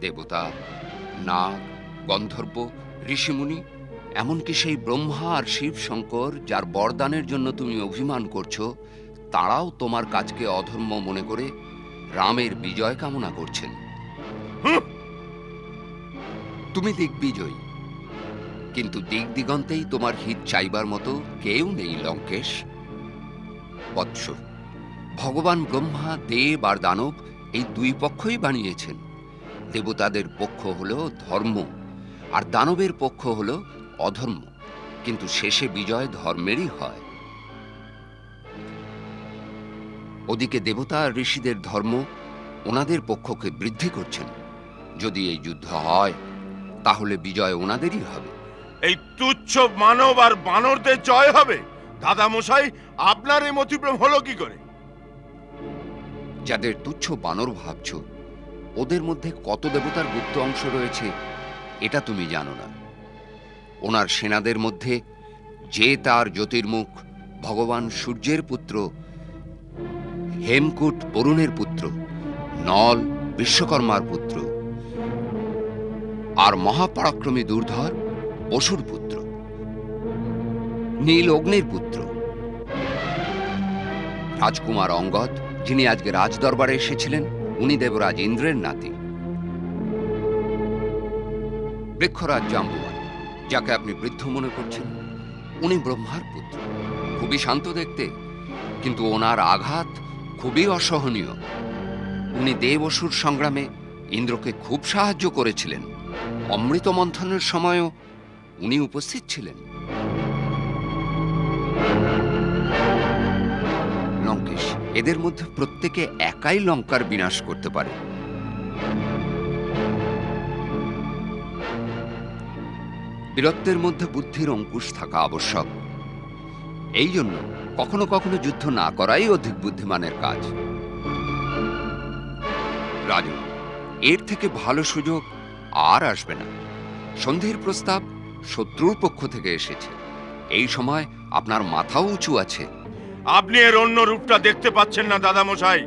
দেবতা, নাগ, গন্ধর্ব, ঋষিমুনি, এমনকি সেই ব্রহ্মা আর শিব শঙ্কর যার বরদানের জন্য তুমি অভিমান করছো, তারাও তোমার কাজকে অধর্ম মনে করে রামের বিজয় কামনা করছেন। তুমি দিগ্বিজয়ী, কিন্তু দিক দিগন্তেই তোমার হিত চাইবার মতো কেউ নেই লঙ্কেশ। বৎস, ভগবান ব্রহ্মা দেব আর দানব এই দুই পক্ষই বানিয়েছেন। দেবতাদের পক্ষ হলো ধর্ম আর দানবের পক্ষ হলো অধর্ম, কিন্তু শেষে বিজয় ধর্মেরই হয়। ওদিকে দেবতা আর ঋষিদের ধর্ম ওনাদের পক্ষকে বৃদ্ধি করছেন। যদি এই যুদ্ধ হয় তাহলে বিজয় ওনাদেরই হবে। এই তুচ্ছ মানব আর বানরদের জয় হবে? দাদা মশাই, আপনার এই মতিভ্রম হলো কি করে? যাদের তুচ্ছ বানর ভাবছ, ওদের মধ্যে কত দেবতার গুপ্ত অংশ রয়েছে এটা তুমি জানো না। ওনার সেনাদের মধ্যে যে তার জ্যোতির্মুখ ভগবান সূর্যের পুত্র, হেমকূট বরুণের পুত্র, নল বিশ্বকর্মার পুত্র, আর মহাপরাক্রমী দুর্ধর বসুর পুত্র, নীল অগ্নির পুত্র, রাজকুমার অঙ্গদ, যিনি আজকে রাজদরবারে এসেছিলেন, উনি দেবরাজ ইন্দ্রের নাতি। বৃক্ষরাজ জাম্বুয়ান, যাকে আপনি বৃদ্ধ মনে করছেন, উনি ব্রহ্মার পুত্র। খুবই শান্ত দেখতে, কিন্তু ওনার আঘাত খুবই অসহনীয়। উনি দেব অসুর সংগ্রামে ইন্দ্রকে খুব সাহায্য করেছিলেন। অমৃত মন্থনের সময়ও উনি উপস্থিত ছিলেন। লঙ্কেশ, এদের মধ্যে প্রত্যেকে একাই লঙ্কার বিনাশ করতে পারে। বীরত্বের মধ্যে বুদ্ধির অঙ্কুশ থাকা আবশ্যক। এই জন্য কখনো কখনো যুদ্ধ না করাই অধিক বুদ্ধিমানের কাজ। রাজু, এর থেকে ভালো সুযোগ আর আসবে না। সন্ধির প্রস্তাব শত্রুর পক্ষ থেকে এসেছে। এই সময় আপনার মাথাও উঁচু আছে। আপনি এর অন্য রূপটা দেখতে পাচ্ছেন না দাদা মশাই।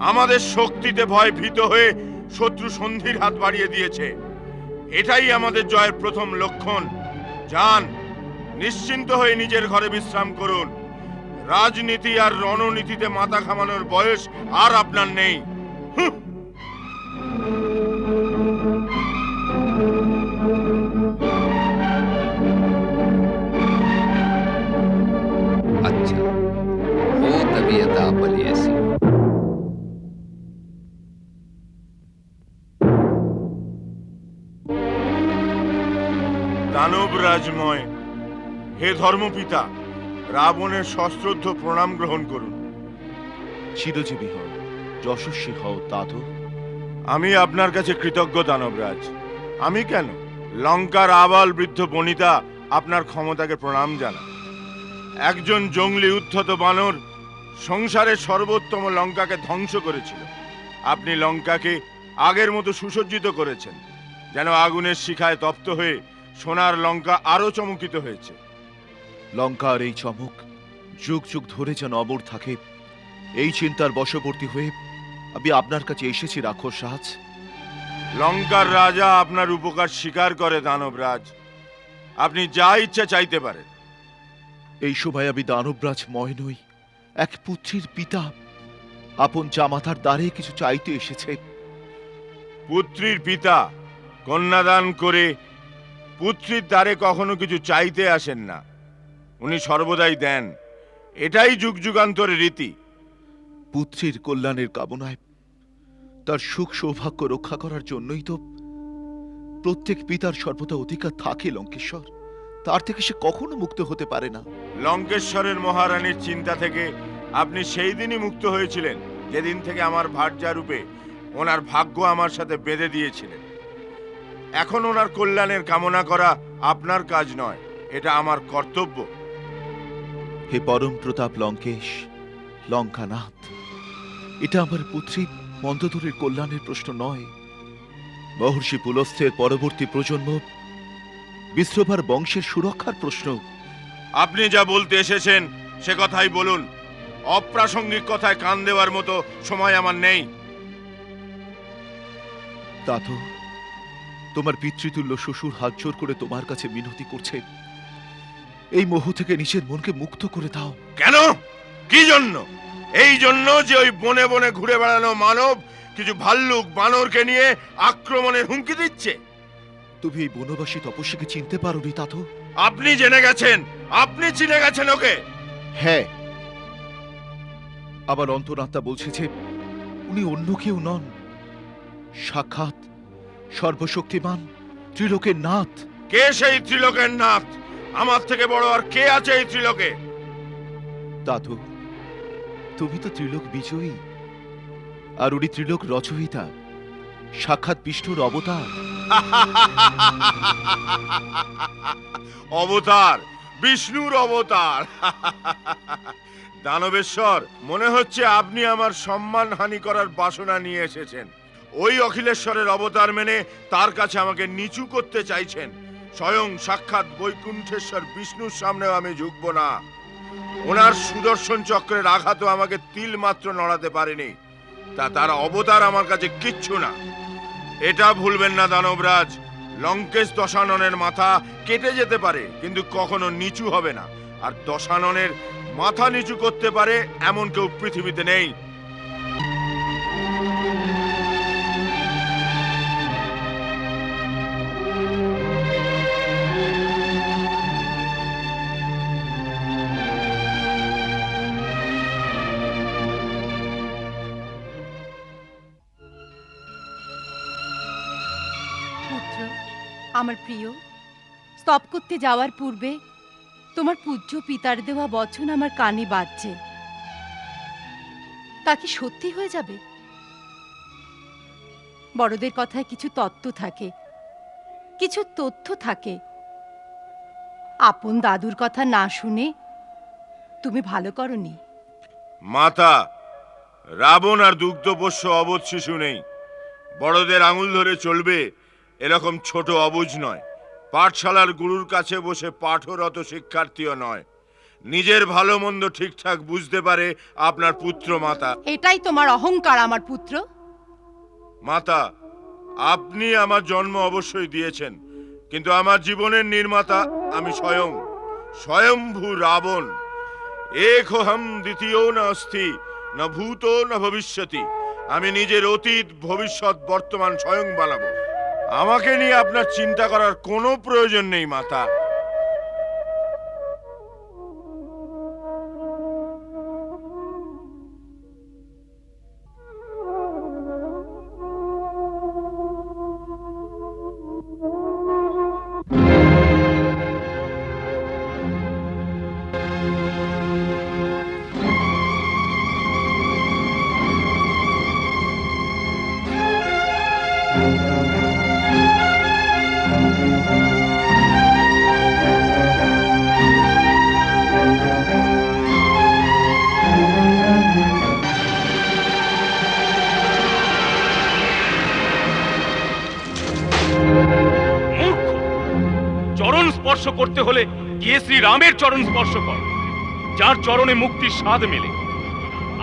আমাদের শক্তিতে ভয় ভীত হয়ে শত্রু সন্ধির হাত বাড়িয়ে দিয়েছে। এটাই আমাদের জয়ের প্রথম লক্ষণ। যান, নিশ্চিন্ত হয়ে নিজের ঘরে বিশ্রাম করুন। রাজনীতি আর রণনীতিতে মাথা ঘামানোর বয়স আর আপনার নেই। अच्छा, वो तबीयत आप वाली ऐसी। দানব রাজময়, হে ধর্মপিতা, রাবণের সশ্রদ্ধ প্রণাম গ্রহণ করুন। চিরজীবী হও, যশস্বী হও তাতো। আমি আপনার কাছে কৃতজ্ঞ দানবরাজ। আমি কেন, লঙ্কার আবাল বৃদ্ধ বনিতা আপনার ক্ষমতাকে প্রণাম জানান। একজন জঙ্গলি উদ্ধত বানর সংসারের সর্বোত্তম লঙ্কাকে ধ্বংস করেছিল। আপনি লঙ্কাকে আগের মতো সুসজ্জিত করেছেন, যেন আগুনের শিখায় তপ্ত হয়ে সোনার লঙ্কা আরো চমকিত হয়েছে। লঙ্কার এই চমক যুগ যুগ ধরে যেন অমর থাকে, এই চিন্তার বশবর্তী হয়ে আমি আপনার কাছে এসেছি রাক্ষসরাজ। লঙ্কার রাজা আপনার উপকার স্বীকার করে দানবরাজ। আপনি যা ইচ্ছা চাইতে পারেন। এই সময় আমি দানবরাজ ময় নই, এক পুত্রীর পিতা আপন জামাতার দ্বারে কিছু চাইতে এসেছে। পুত্রীর পিতা কন্যাদান করে পুত্রীর দ্বারে কখনো কিছু চাইতে আসেন না। উনি সর্বদাই দেন। এটাই যুগ যুগান্তরের রীতি। পুত্রীর কল্যাণের কামনায়, তার সুখ সৌভাগ্য রক্ষা করার জন্যই তো প্রত্যেক পিতার সর্বদা অধিকার থাকে লঙ্কেশ্বর। তার থেকে সে কখনো মুক্ত হতে পারে না। লঙ্কেশ্বরের মহারানীর চিন্তা থেকে আপনি সেই দিনই মুক্ত হয়েছিলেন যেদিন থেকে আমার ভার্যা রূপে ওনার ভাগ্য আমার সাথে বেঁধে দিয়েছিলেন। এখন ওনার কল্যাণের কামনা করা আপনার কাজ নয়, এটা আমার কর্তব্য। হে পরম প্রতাপ লঙ্কেশ, লঙ্কানাথ, এটা আমার পুত্রী মন্দোদরের কল্যাণের প্রশ্ন নয়। মহর্ষি পুলস্ত্যের পরবর্তী প্রজন্ম বিশ্রভার বংশের সুরক্ষার প্রশ্ন। আপনি যা বলতে এসেছেন সে কথাই বলুন। অপ্রাসঙ্গিক কথায় কান দেওয়ার মতো সময় আমার নেই। দাদু, তোমার পিতৃতুল্য শ্বশুর হাত জোর করে তোমার কাছে মিনতি করছে, এই মোহ থেকে নিজের মনকে মুক্ত করে দাও। কেন? কি জন্য? এই জন্য যে ওই বনে বনে ঘুরে বেড়ানো মানব কিছু ভাল্লুক বানরকে নিয়ে আক্রমণের হুমকি দিচ্ছে। তুমি এই বনবাসী তপস্বীকে চিনতে পারোনি দাদু? আপনি জেনে গেছেন, আপনি চিনে গেছেন ওকে। হ্যাঁ, আমার অন্তরাত্মা বলছে যে উনি অন্য কেউ নন, সাক্ষাৎ সর্বশক্তিমান ত্রিলোকের নাথ। কে সেই ত্রিলোকের নাথ? আমার থেকে বড় আর কে আছে এই ত্রিলোকে? দাদু, তুমি তো ত্রিলোক বিজয়ী, আর উনি ত্রিলোক রচয়িতা, সাক্ষাৎ বিষ্ণুর অবতার। অবতার? বিষ্ণুর অবতার? দানবেশ্বর, মনে হচ্ছে আপনি আমার সম্মান হানি করার বাসনা নিয়ে এসেছেন। ওই অখিলেশ্বরের অবতার মেনে তার কাছে আমাকে নিচু করতে চাইছেন। স্বয়ং সাক্ষাৎ বৈকুণ্ঠেশ্বর বিষ্ণুর সামনেও আমি ঝুঁকব না। ওনার সুদর্শন চক্রের আঘাতও আমাকে তিল মাত্র নড়াতে পারেনি। তার অবতার আমার কাছে কিচ্ছু না। এটা ভুলবেন না দানবরাজ, লঙ্কেশ দশাননের মাথা কেটে যেতে পারে কিন্তু কখনো নিচু হবে না। আর দশাননের মাথা নিচু করতে পারে এমন কেউ পৃথিবীতে নেই। পুত্র, আমার প্রিয়, স্তব করতে যাওয়ার পূর্বে তোমার পূজ্য পিতার দেওয়া বচন আমার কানে বাজছে। তা কি সত্যি হয়ে যাবে? বড়দের কথায় কিছু তত্ত্ব থাকে, কিছু তথ্য থাকে। আপন দাদুর কথা না শুনে তুমি ভালো করনি। মাতা, রাবণ আর দুগ্ধপোষ্য অবোধ শিশু নেই। বড়দের আঙুল ধরে চলবে এরকম ছোট অবুঝ নয়। পাঠশালার গুরুর কাছে বসে পাঠরত শিক্ষার্থীও নয়। নিজের ভালো মন্দ ঠিকঠাক বুঝতে পারে আপনার পুত্র মাতা। এটাই তোমার অহংকার আমার পুত্র। মাতা, আপনি আমার জন্ম অবশ্যই দিয়েছেন, কিন্তু আমার জীবনের নির্মাতা আমি স্বয়ং, স্বয়ম্ভু রাবণ। একহম দ্বিতীয় না অস্থি না ভূত না ভবিষ্যতি। আমি নিজের অতীত ভবিষ্যৎ বর্তমান স্বয়ং বানাবো। আমাকে নিয়ে আপনার চিন্তা করার কোনো প্রয়োজন নেই মাতা। চরণ স্পর্শ করতে হলে গিয়ে শ্রী রামের চরণ স্পর্শ কর, যার চরণে মুক্তির স্বাদ মেলে।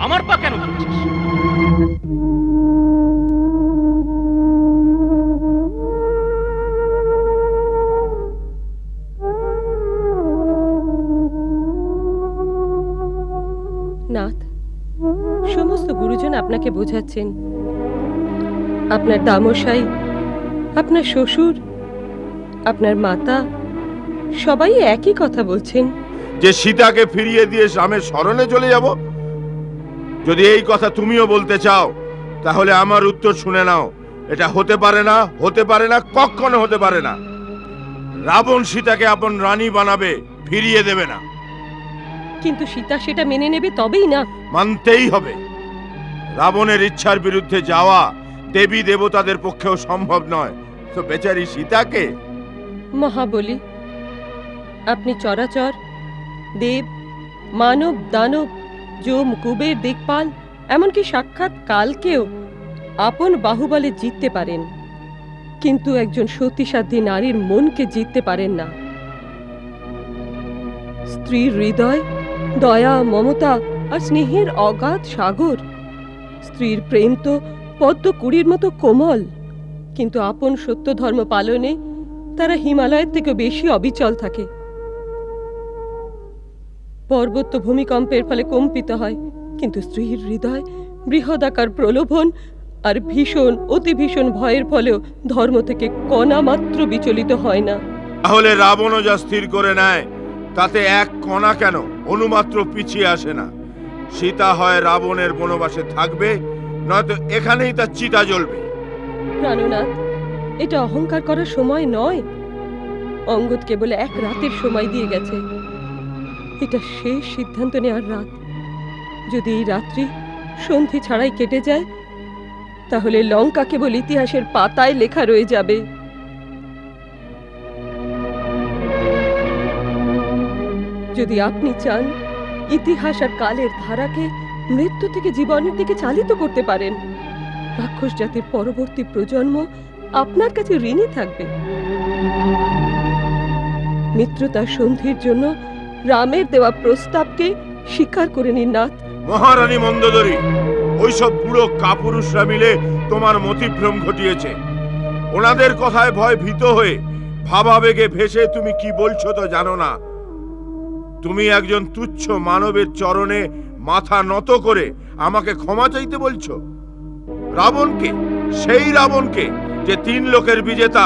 আমার পা কেন ধরছিস? নাথ, সমস্ত গুরুজন আপনাকে বোঝাচ্ছেন। আপনার দামশাই, আপনার শ্বশুর, আপনার মাতা সবাই একই কথা বলছেন যে সীতাকে ফিরিয়ে দিয়ে রামের শরণে চলে যাব। যদি এই কথা তুমিও বলতে চাও তাহলে আমার উত্তর শুনে নাও। এটা হতে পারে না, হতে পারে না, কখনো হতে পারে না। রাবণ সীতাকে আপন রানী বানাবে, ফিরিয়ে দেবে না। কিন্তু সীতা সেটা মেনে নেবে তবেই না। মানতেই হবে। রাবণের ইচ্ছার বিরুদ্ধে যাওয়া দেবী দেবতাদের পক্ষেও সম্ভব নয়, তো বেচারি সীতাকে। মহাবলী, আপনি চরাচর দেব, মানব, দানব, যম, কুবের, দিকপাল, এমনকি সাক্ষাৎ কালকেও আপন বাহুবলে জিততে পারেন, কিন্তু একজন সতীসাধ্যী নারীর মনকে জিততে পারেন না। স্ত্রীর হৃদয় দয়া, মমতা আর স্নেহের অগাধ সাগর। স্ত্রীর প্রেম তো পদ্ম কুড়ির মতো কোমল, কিন্তু আপন সত্য ধর্ম পালনে তারা হিমালয়ের থেকে বেশি অবিচল থাকে। পর্বত তো ভূমিকম্পের ফলে কম্পিত হয়, কিন্তু স্ত্রীর হৃদয় বৃহদাকার প্রলোভন আর ভীষণ, অতি ভীষণ ভয়ের ফলেও ধর্ম থেকে কণা মাত্র বিচলিত হয় না। তাহলে রাবণও যা স্থির করে নেয় তাতে এক কণা কেন অনুমাত্র পিছিয়ে আসে না। সীতা হয় রাবণের বনবাসে থাকবে, নয়তো এখানেই তার চিতা জ্বলবে। প্রাণনাথ, এটা অহংকার করার সময় নয়। অঙ্গদ কেবল এক রাতের সময় দিয়ে গেছে। এটা শেষ সিদ্ধান্ত নেওয়ার রাত। যদি এই রাত্রি সন্ধি ছাড়াই কেটে যায়, তাহলে লঙ্কা কেবল ইতিহাসের পাতায় লেখা রয়ে যাবে। যদি আপনি চান ইতিহাস আর কালের ধারাকে মৃত্যু থেকে জীবনের দিকে চালিত করতে পারেন, রাক্ষস জাতির পরবর্তী প্রজন্ম আপনার কাছে ঋণী থাকবে। মিত্রতার সন্ধির জন্য রামের দেওয়া প্রস্তাবকে স্বীকার করে নিন নাথ। মহারানী মন্দোদরী, ওইসব বুড়ো কাপুরুষরা মিলে তোমার মতিভ্রম ঘটিয়েছে। ওনাদের কথায় ভয় ভীত হয়ে ভাবাবেগে ভেসে তুমি কি বলছো তো জানো না। তুমি একজন তুচ্ছ মানবের চরণে মাথা নত করে আমাকে ক্ষমা চাইতে বলছো। রাবণকে, সেই রাবণকে যে 3 লোকের বিজেতা,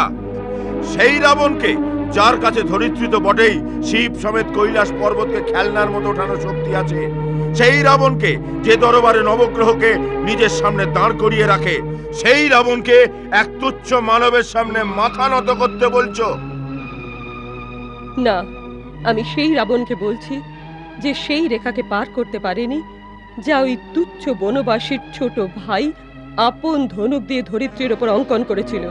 সেই রাবণকে যার কাছে ধরিত্রী তো বটেই, শিব সমেত কৈলাস পর্বতকে খেলনার মতো ওঠানোর শক্তি আছে, সেই রাবণকে যে দরবারে নবগ্রহকে নিজের সামনে দাঁড় করিয়ে রাখে, সেই রাবণকে এক তুচ্ছ মানবের সামনে মাথা নত করতে বলছো। না, আমি সেই রাবণকে বলছি যে সেই রেখাকে পার করতে পারেনি, যা ওই তুচ্ছ বনবাসীর ছোট ভাই আপন ধনুক দিয়ে ধরিত্রীর ওপর অঙ্কন করেছিল।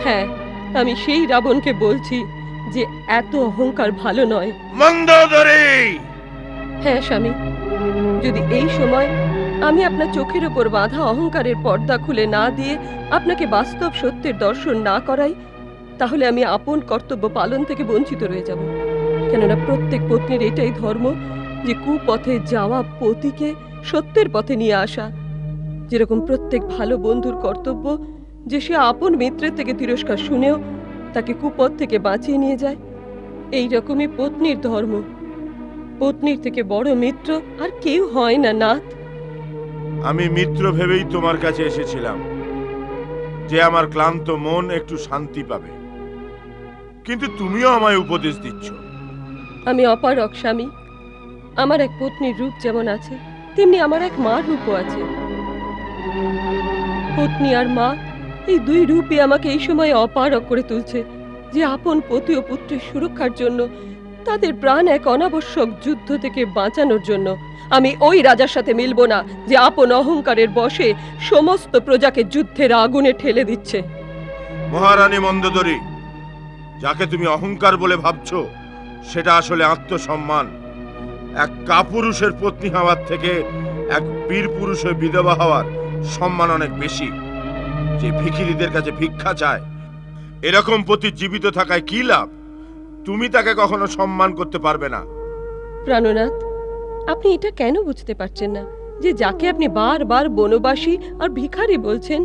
হ্যাঁ, আমি সেই রাবণকে বলছি যে এত অহংকার ভালো নয়। মন্দোদরী! হ্যাঁ স্বামী, যদি এই সময় আমি আপনার চোখের ওপর বাঁধা অহংকারের পর্দা খুলে না দিয়ে আপনাকে বাস্তব সত্যের দর্শন না করাই, তাহলে আমি আপন কর্তব্য পালন থেকে বঞ্চিত রয়ে যাব। কেননা প্রত্যেক পত্নীর এটাই ধর্ম যে কুপথে যাওয়া পতিকে সত্যের পথে নিয়ে আসা। যেরকম প্রত্যেক ভালো বন্ধুর কর্তব্য যে সে আপন মিত্রের থেকে তিরস্কার শুনেও তাকে কুপথ থেকে বাঁচিয়ে নিয়ে যায়, এই রকমই পত্নীর ধর্ম। পত্নীর থেকে বড় মিত্র আর কেউ হয় না নাথ। আমি মিত্র ভেবেই তোমার কাছে এসেছিলাম, যে আমার ক্লান্ত মন একটু শান্তি পাবে, কিন্তু তুমিও আমায় উপদেশ দিচ্ছ। আমি অপারক স্বামী। আমার এক পত্নীর রূপ যেমন আছে, তেমনি আমার এক মার রূপও আছে। পত্নী আর মা, এই 2 রূপই আমাকে এই সময় অপারক করে তুলছে, যে আপন পতি ও পুত্রের সুরক্ষার জন্য, তাদের প্রাণ এক অনাবশ্যক যুদ্ধ থেকে বাঁচানোর জন্য আমি ওই রাজার সাথে মিলব না যে আপন অহংকারের বশে সমস্ত প্রজাকে যুদ্ধের আগুনে ঠেলে দিচ্ছে। মহারানী মন্দোদরী, যাকে তুমি অহংকার বলে ভাবছো সেটা আসলে আত্মসম্মান। এক কাপুরুষের পত্নী হওয়ার থেকে এক বীর পুরুষের বিধবা হওয়ার সম্মান অনেক বেশি। যে ভিখিরিদের কাছে ভিক্ষা চায়, এরকম পতি জীবিত থাকায় কি লাভ? তুমি তাকে কখনো সম্মান করতে পারবে না। প্রাণনাথ, আপনি এটা কেন বুঝতে পারছেন না যে যাকে আপনি বারবার বনবাসী আর ভিখারি বলছেন,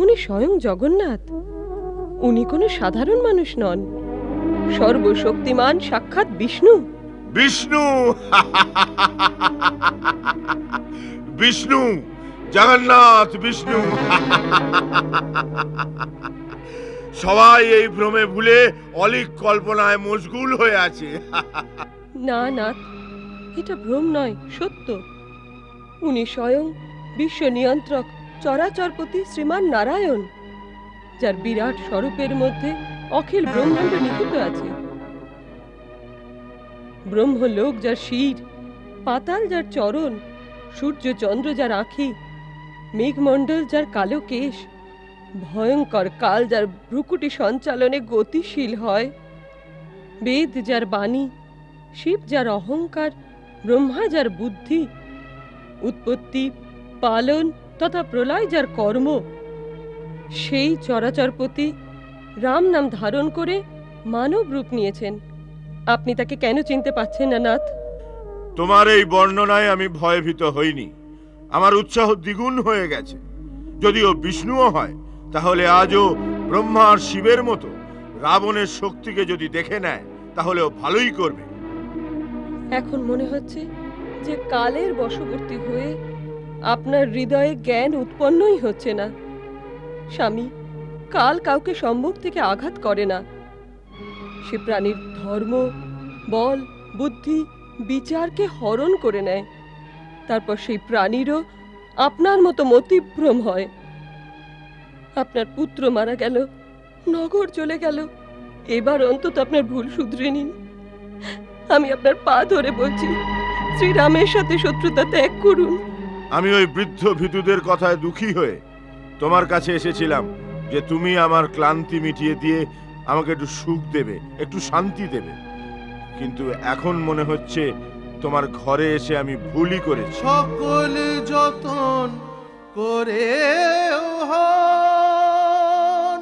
উনি স্বয়ং জগন্নাথ। উনি কোনো সাধারণ মানুষ নন, সর্বশক্তিমান সাক্ষাৎ বিষ্ণু। বিষ্ণু! বিষ্ণু, জগন্নাথ বিষ্ণু। সবাই এই ভ্রমে ভুলে অলিক কল্পনায় মশগুল হয়ে আছে। না নাথ, এটা ভ্রম নয়, সত্য। উনি স্বয়ং বিশ্ব নিয়ন্ত্রক চরাচরপতি শ্রীমান নারায়ণ, যার বিরাট স্বরূপের মধ্যে অখিল ব্রহ্মাণ্ড নিহিত আছে। ব্রহ্মলোক যার শির, পাতাল যার চরণ, সূর্য চন্দ্র যার আঁখি, মেঘমণ্ডল যার কালো কেশ, ভয়ঙ্কর কাল যার ভ্রুকুটি সঞ্চালনে গতিশীল হয়, বেদ যার বাণী, শিব যার অহংকার, ব্রহ্মা যার বুদ্ধি, উৎপত্তি, পালন তথা প্রলয় যার কর্ম, সেই চরাচরপতি রাম নাম ধারণ করে মানব রূপ নিয়েছেন। আপনি তাকে কেন চিনতে পারছেন না নাথ? তোমার এই বর্ণনায় আমি ভয়ভীত হইনি, আমার উৎসাহ দ্বিগুণ হয়ে গেছে। যদিও বিষ্ণুও হয়, তাহলে আজও ব্রহ্মা আর শিবের মতো রাবণের শক্তিকে যদি দেখে নেয় তাহলেও ভালোই করবে। এখন মনে হচ্ছে যে কালের বশবর্তী হয়ে আপনার হৃদয়ে জ্ঞান উৎপন্নই হচ্ছে না। স্বামী, কাল কাউকে সম্মুখ থেকে আঘাত করে না। সে প্রাণীর ধর্ম, বল, বুদ্ধি, বিচারকে হরণ করে নেয়। তারপর সেই প্রাণীরও আপনার মতো মতিভ্রম হয়। আপনার পুত্র মারা গেল, নগর চলে গেল, এবার অন্তত আপনার ভুল শুধরে নিন। আমি আপনার পা ধরে বলছি, শ্রীরামের সাথে শত্রুতা ত্যাগ করুন। আমি ওই বৃদ্ধ ভিতুদের কথায় দুঃখী হয়ে তোমার কাছে এসেছিলাম যে তুমি আমার ক্লান্তি মিটিয়ে দিয়ে আমাকে একটু সুখ দেবে, একটু শান্তি দেবে। কিন্তু এখন মনে হচ্ছে তোমার ঘরে এসে আমি ভুলই করেছি। সকল যতন করে হন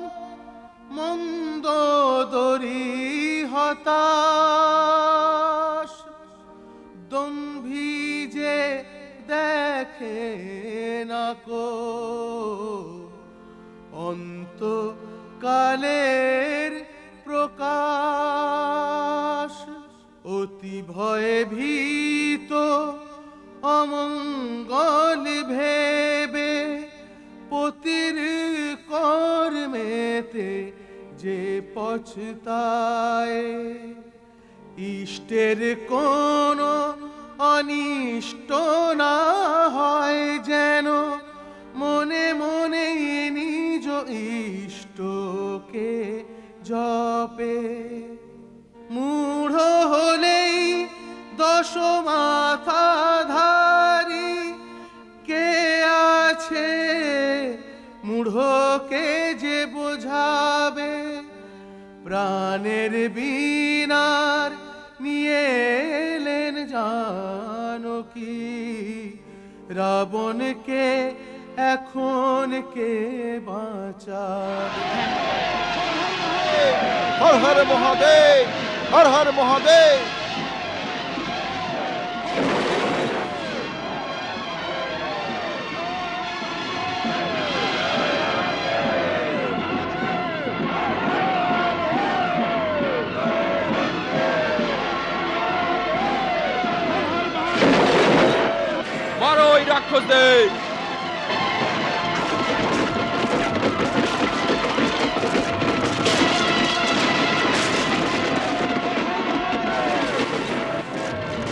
মন্দ দরি হতাশ, দম্ভি যে দেখে না কো অন্ত কালের প্রকাশ। অতি ভয়ে ভীত অমঙ্গল ভেবে পতির কর্মেতে যে পছতায়, ইষ্টের কোন অনিষ্ট না হয় যেন মনে মনে নিজ ইষ্টকে জপে। মূঢ় হলেই দশ মাথাধারী কে আছে, মূঢ়কে যে বোঝাবে। প্রাণের বিনার নিয়ে এলেন জানকী, রাবণকে এখন কে বাঁচাবে। হর হর মহাদেব, হর হর মহাদেব। মারো ওই রাক্ষসদের।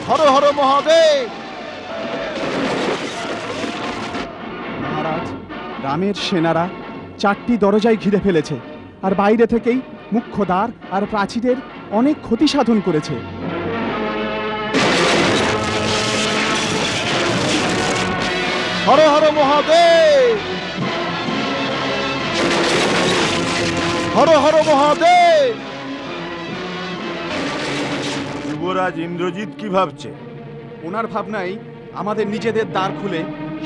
হর হর মহাদেব। মহারাজ, রামের সেনারা 4টি দরজায় ঘিরে ফেলেছে, আর বাইরে থেকেই মুখ্য দ্বার আর প্রাচীরের অনেক ক্ষতি সাধন করেছে। হর হর মহাদেব, হর হর মহাদেব। যুবরাজ ইন্দ্রজিৎ কি ভাবছে? ওনার ভাবনাই আমাদের নিজেদের দ্বার খুলে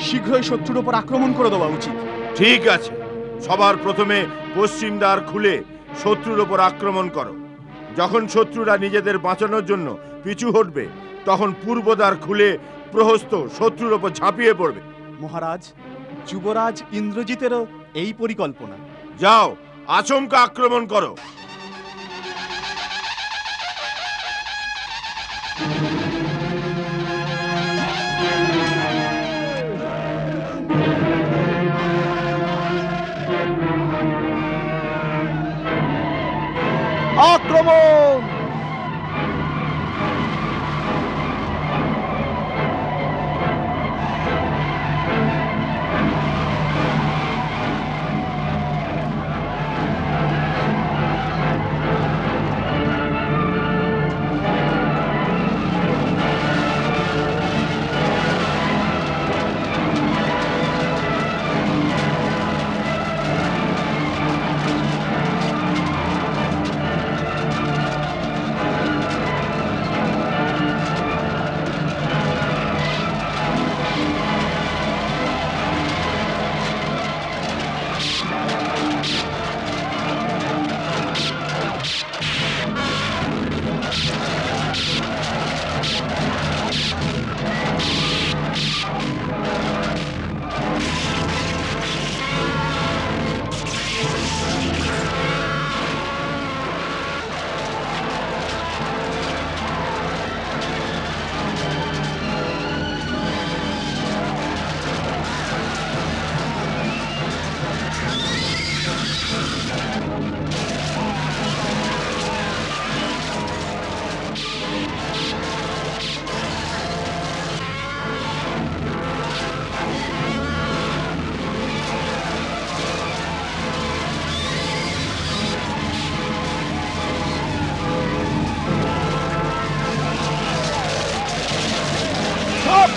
শীঘ্রই শত্রুর ওপর আক্রমণ করে দেওয়া উচিত। ঠিক আছে, সবার প্রথমে পশ্চিম দ্বার খুলে শত্রুর ওপর আক্রমণ করো। যখন শত্রুরা নিজেদের বাঁচানোর জন্য পিছু হটবে, তখন পূর্ব দ্বার খুলে প্রহস্ত শত্রুর ওপর ঝাঁপিয়ে পড়বে। মহারাজ, যুবরাজ ইন্দ্রজিতেরও এই পরিকল্পনা। যাও, আচমকা আক্রমণ করো। আক্রমণ!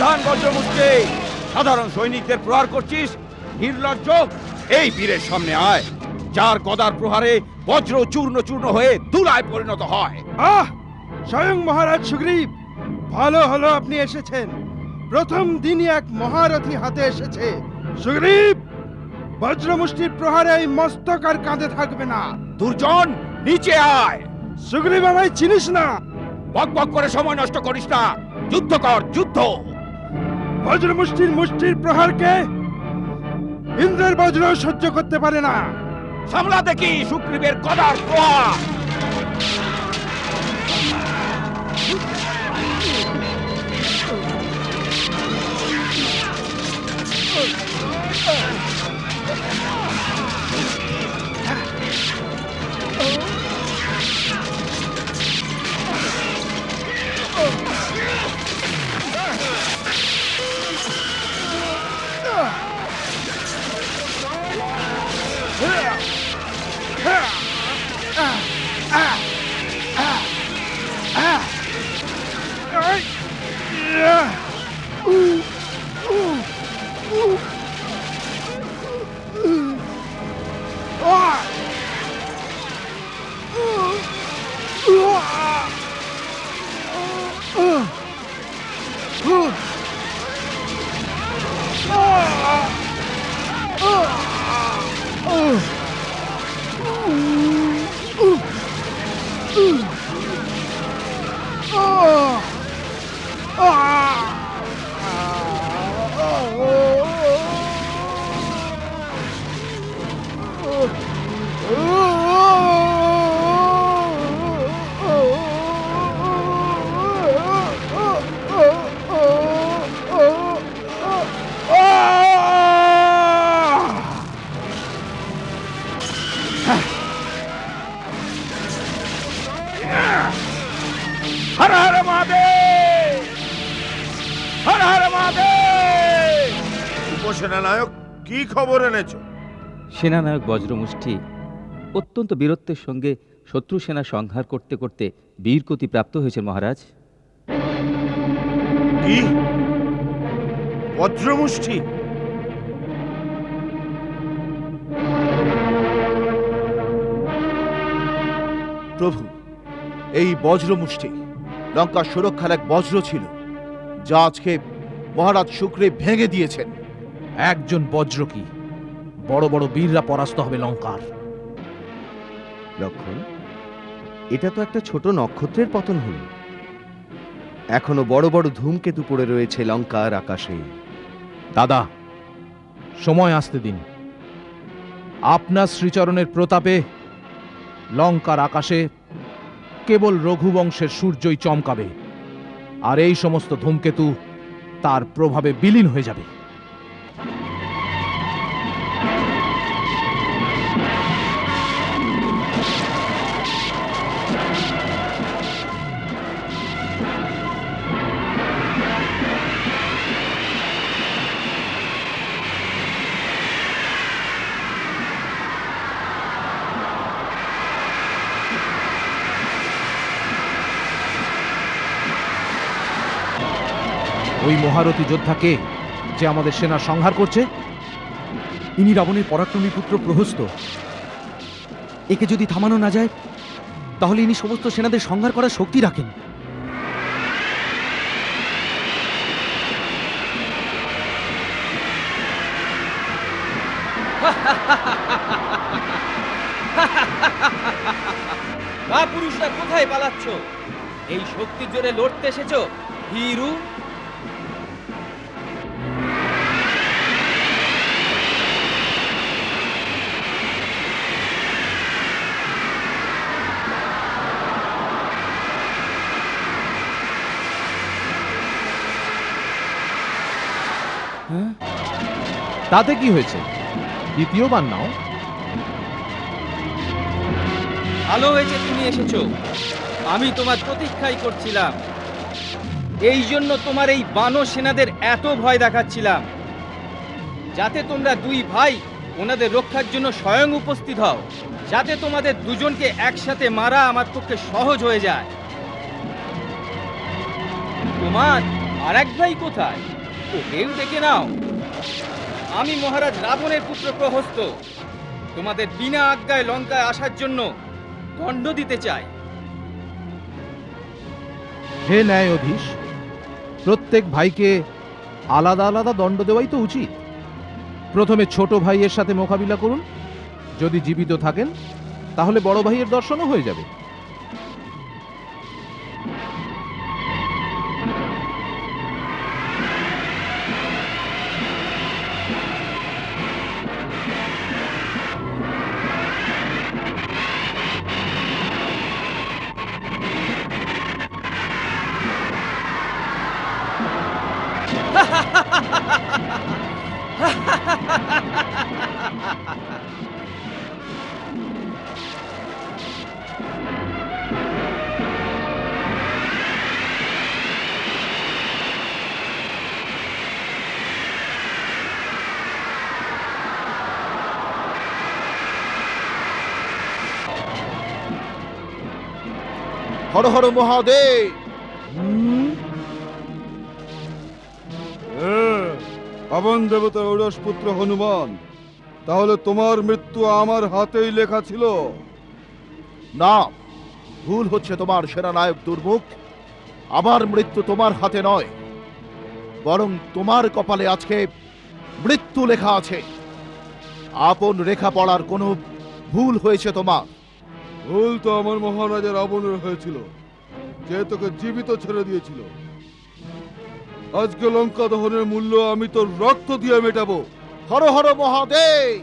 সাবধান বজ্রমুষ্টি, সাধারণ সৈনিকদের প্রহার করছিস, নির্লজ্জ। এই বীরের সামনে আয়, যার গদার প্রহারে বজ্র চূর্ণ চূর্ণ হয়ে ধুলায় পরিণত হয়। স্বয়ং মহারাজ সুগ্রীব, ভালো হলো আপনি এসেছেন। প্রথম দিনই এক মহারথী হাতে এসেছে। সুগ্রীব, বজ্রমুষ্টির প্রহারে এই মস্তক আর কাঁধে থাকবে না। দুর্জন, নিচে আয়। সুগ্রীব, আমায় চিনিস না। বক বক করে সময় নষ্ট করিস না, যুদ্ধ কর, যুদ্ধ। বজ্রমুষ্টির মুষ্টির প্রহারকে ইন্দ্রের বজ্র সহ্য করতে পারে না। সামলা দেখি সুগ্রীবের গদার প্রহার। হর হর মহাদেব, হর হর মহাদেব। উপসেনানায়ক, কি খবর এনেছো? সেনানায়ক বজ্রমুষ্টি অত্যন্ত বীরত্বের সঙ্গে শত্রু সেনা সংহার করতে করতে বীরগতি প্রাপ্ত হয়েছে মহারাজ। কি? বজ্রমুষ্টি? প্রভু, এই বজ্রমুষ্টি লঙ্কার সুরক্ষার এক বজ্র ছিল, যা আজকে মহারাজ শুক্রে ভেঙে দিয়েছেন। একজন বজ্র কি, বড় বড় বীররা পরাস্ত হবে লঙ্কার। লক্ষণ, এটা তো একটা ছোট নক্ষত্রের পতন হল। এখনো বড় বড় ধূমকেতু পড়ে রয়েছে লঙ্কার আকাশে। দাদা, সময় আসতে দিন। আপনার শ্রীচরণের প্রতাপে লঙ্কার আকাশে কেবল রঘুবংশের সূর্যই চমকাবে, আর এই সমস্ত ধূমকেতু তার প্রভাবে বিলীন হয়ে যাবে। ওই মহারথী যোদ্ধাকে যে আমাদের সেনা সংহার করছে, ইনি রাবণের পরাক্রমী পুত্র প্রহস্ত। একে যদি থামানো না যায়, তাহলে ইনি সমস্ত সেনাদের সংহার করার শক্তি রাখেন। পুরুষরা কোথায় পালাচ্ছ? এই শক্তির জোরে লড়তে এসেছো ভীরু? তাতে কি হয়েছে? দ্বিতীয়বার নাও। ভালো হয়েছে তুমি এসেছো। আমি তোমার প্রতীক্ষাই করছিলাম। এই জন্য তোমার এই বানর সেনাদের এত ভয় দেখাচ্ছিলাম, যাতে তোমরা দুই ভাই ওনাদের রক্ষার জন্য স্বয়ং উপস্থিত হও, যাতে তোমাদের দুজনকে একসাথে মারা আমার পক্ষে সহজ হয়ে যায়। তোমার আর এক ভাই কোথায়? ওকেও ডেকে নাও। আমি মহারাজ রাবণের পুত্র প্রহস্ত তোমাদের বিনা আজ্ঞায় লঙ্কায় আসার জন্য দণ্ড দিতে চাই। হে ন্যায়াধীশ, প্রত্যেক ভাইকে আলাদা আলাদা দণ্ড দেওয়াই তো উচিত। প্রথমে ছোট ভাইয়ের সাথে মোকাবিলা করুন, যদি জীবিত থাকেন তাহলে বড় ভাইয়ের দর্শনও হয়ে যাবে। হর হর মহাদেব। পাবন দেবতা ঔরস পুত্র হনুমান, তাহলে তোমার মৃত্যু আমার হাতেই লেখা ছিল? না, ভুল হচ্ছে তোমার সেনানায়ক দুর্মুখ। আমার মৃত্যু তোমার হাতে নয়, বরং তোমার কপালে আজকে মৃত্যু লেখা আছে। আপন রেখা পড়ার কোনো ভুল হয়েছে তোমার। ভুল তো আমার মহারাজা রাবণের হয়েছিল, যে তোকে জীবিত ছেড়ে দিয়েছিল। আজকে লঙ্কা দহনের মূল্য আমি তোর রক্ত দিয়ে মেটাবো। হর হর মহাদেব।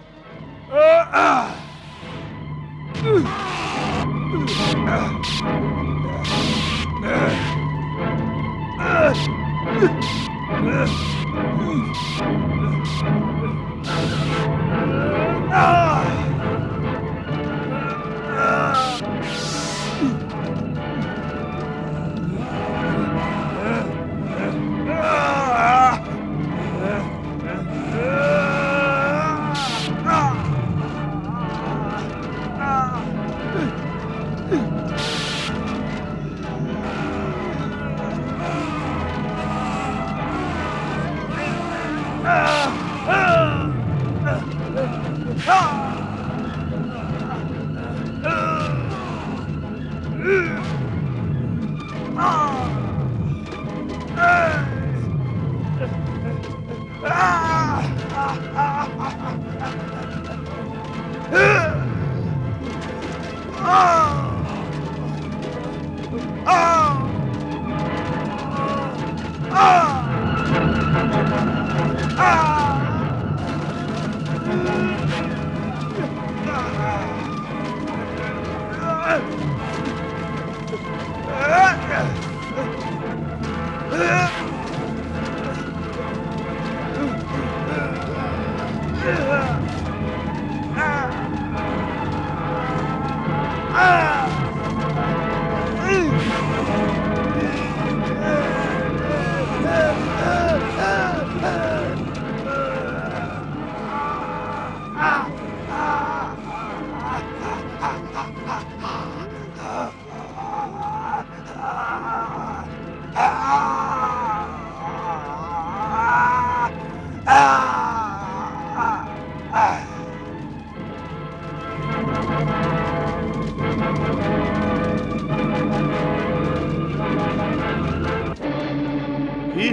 কি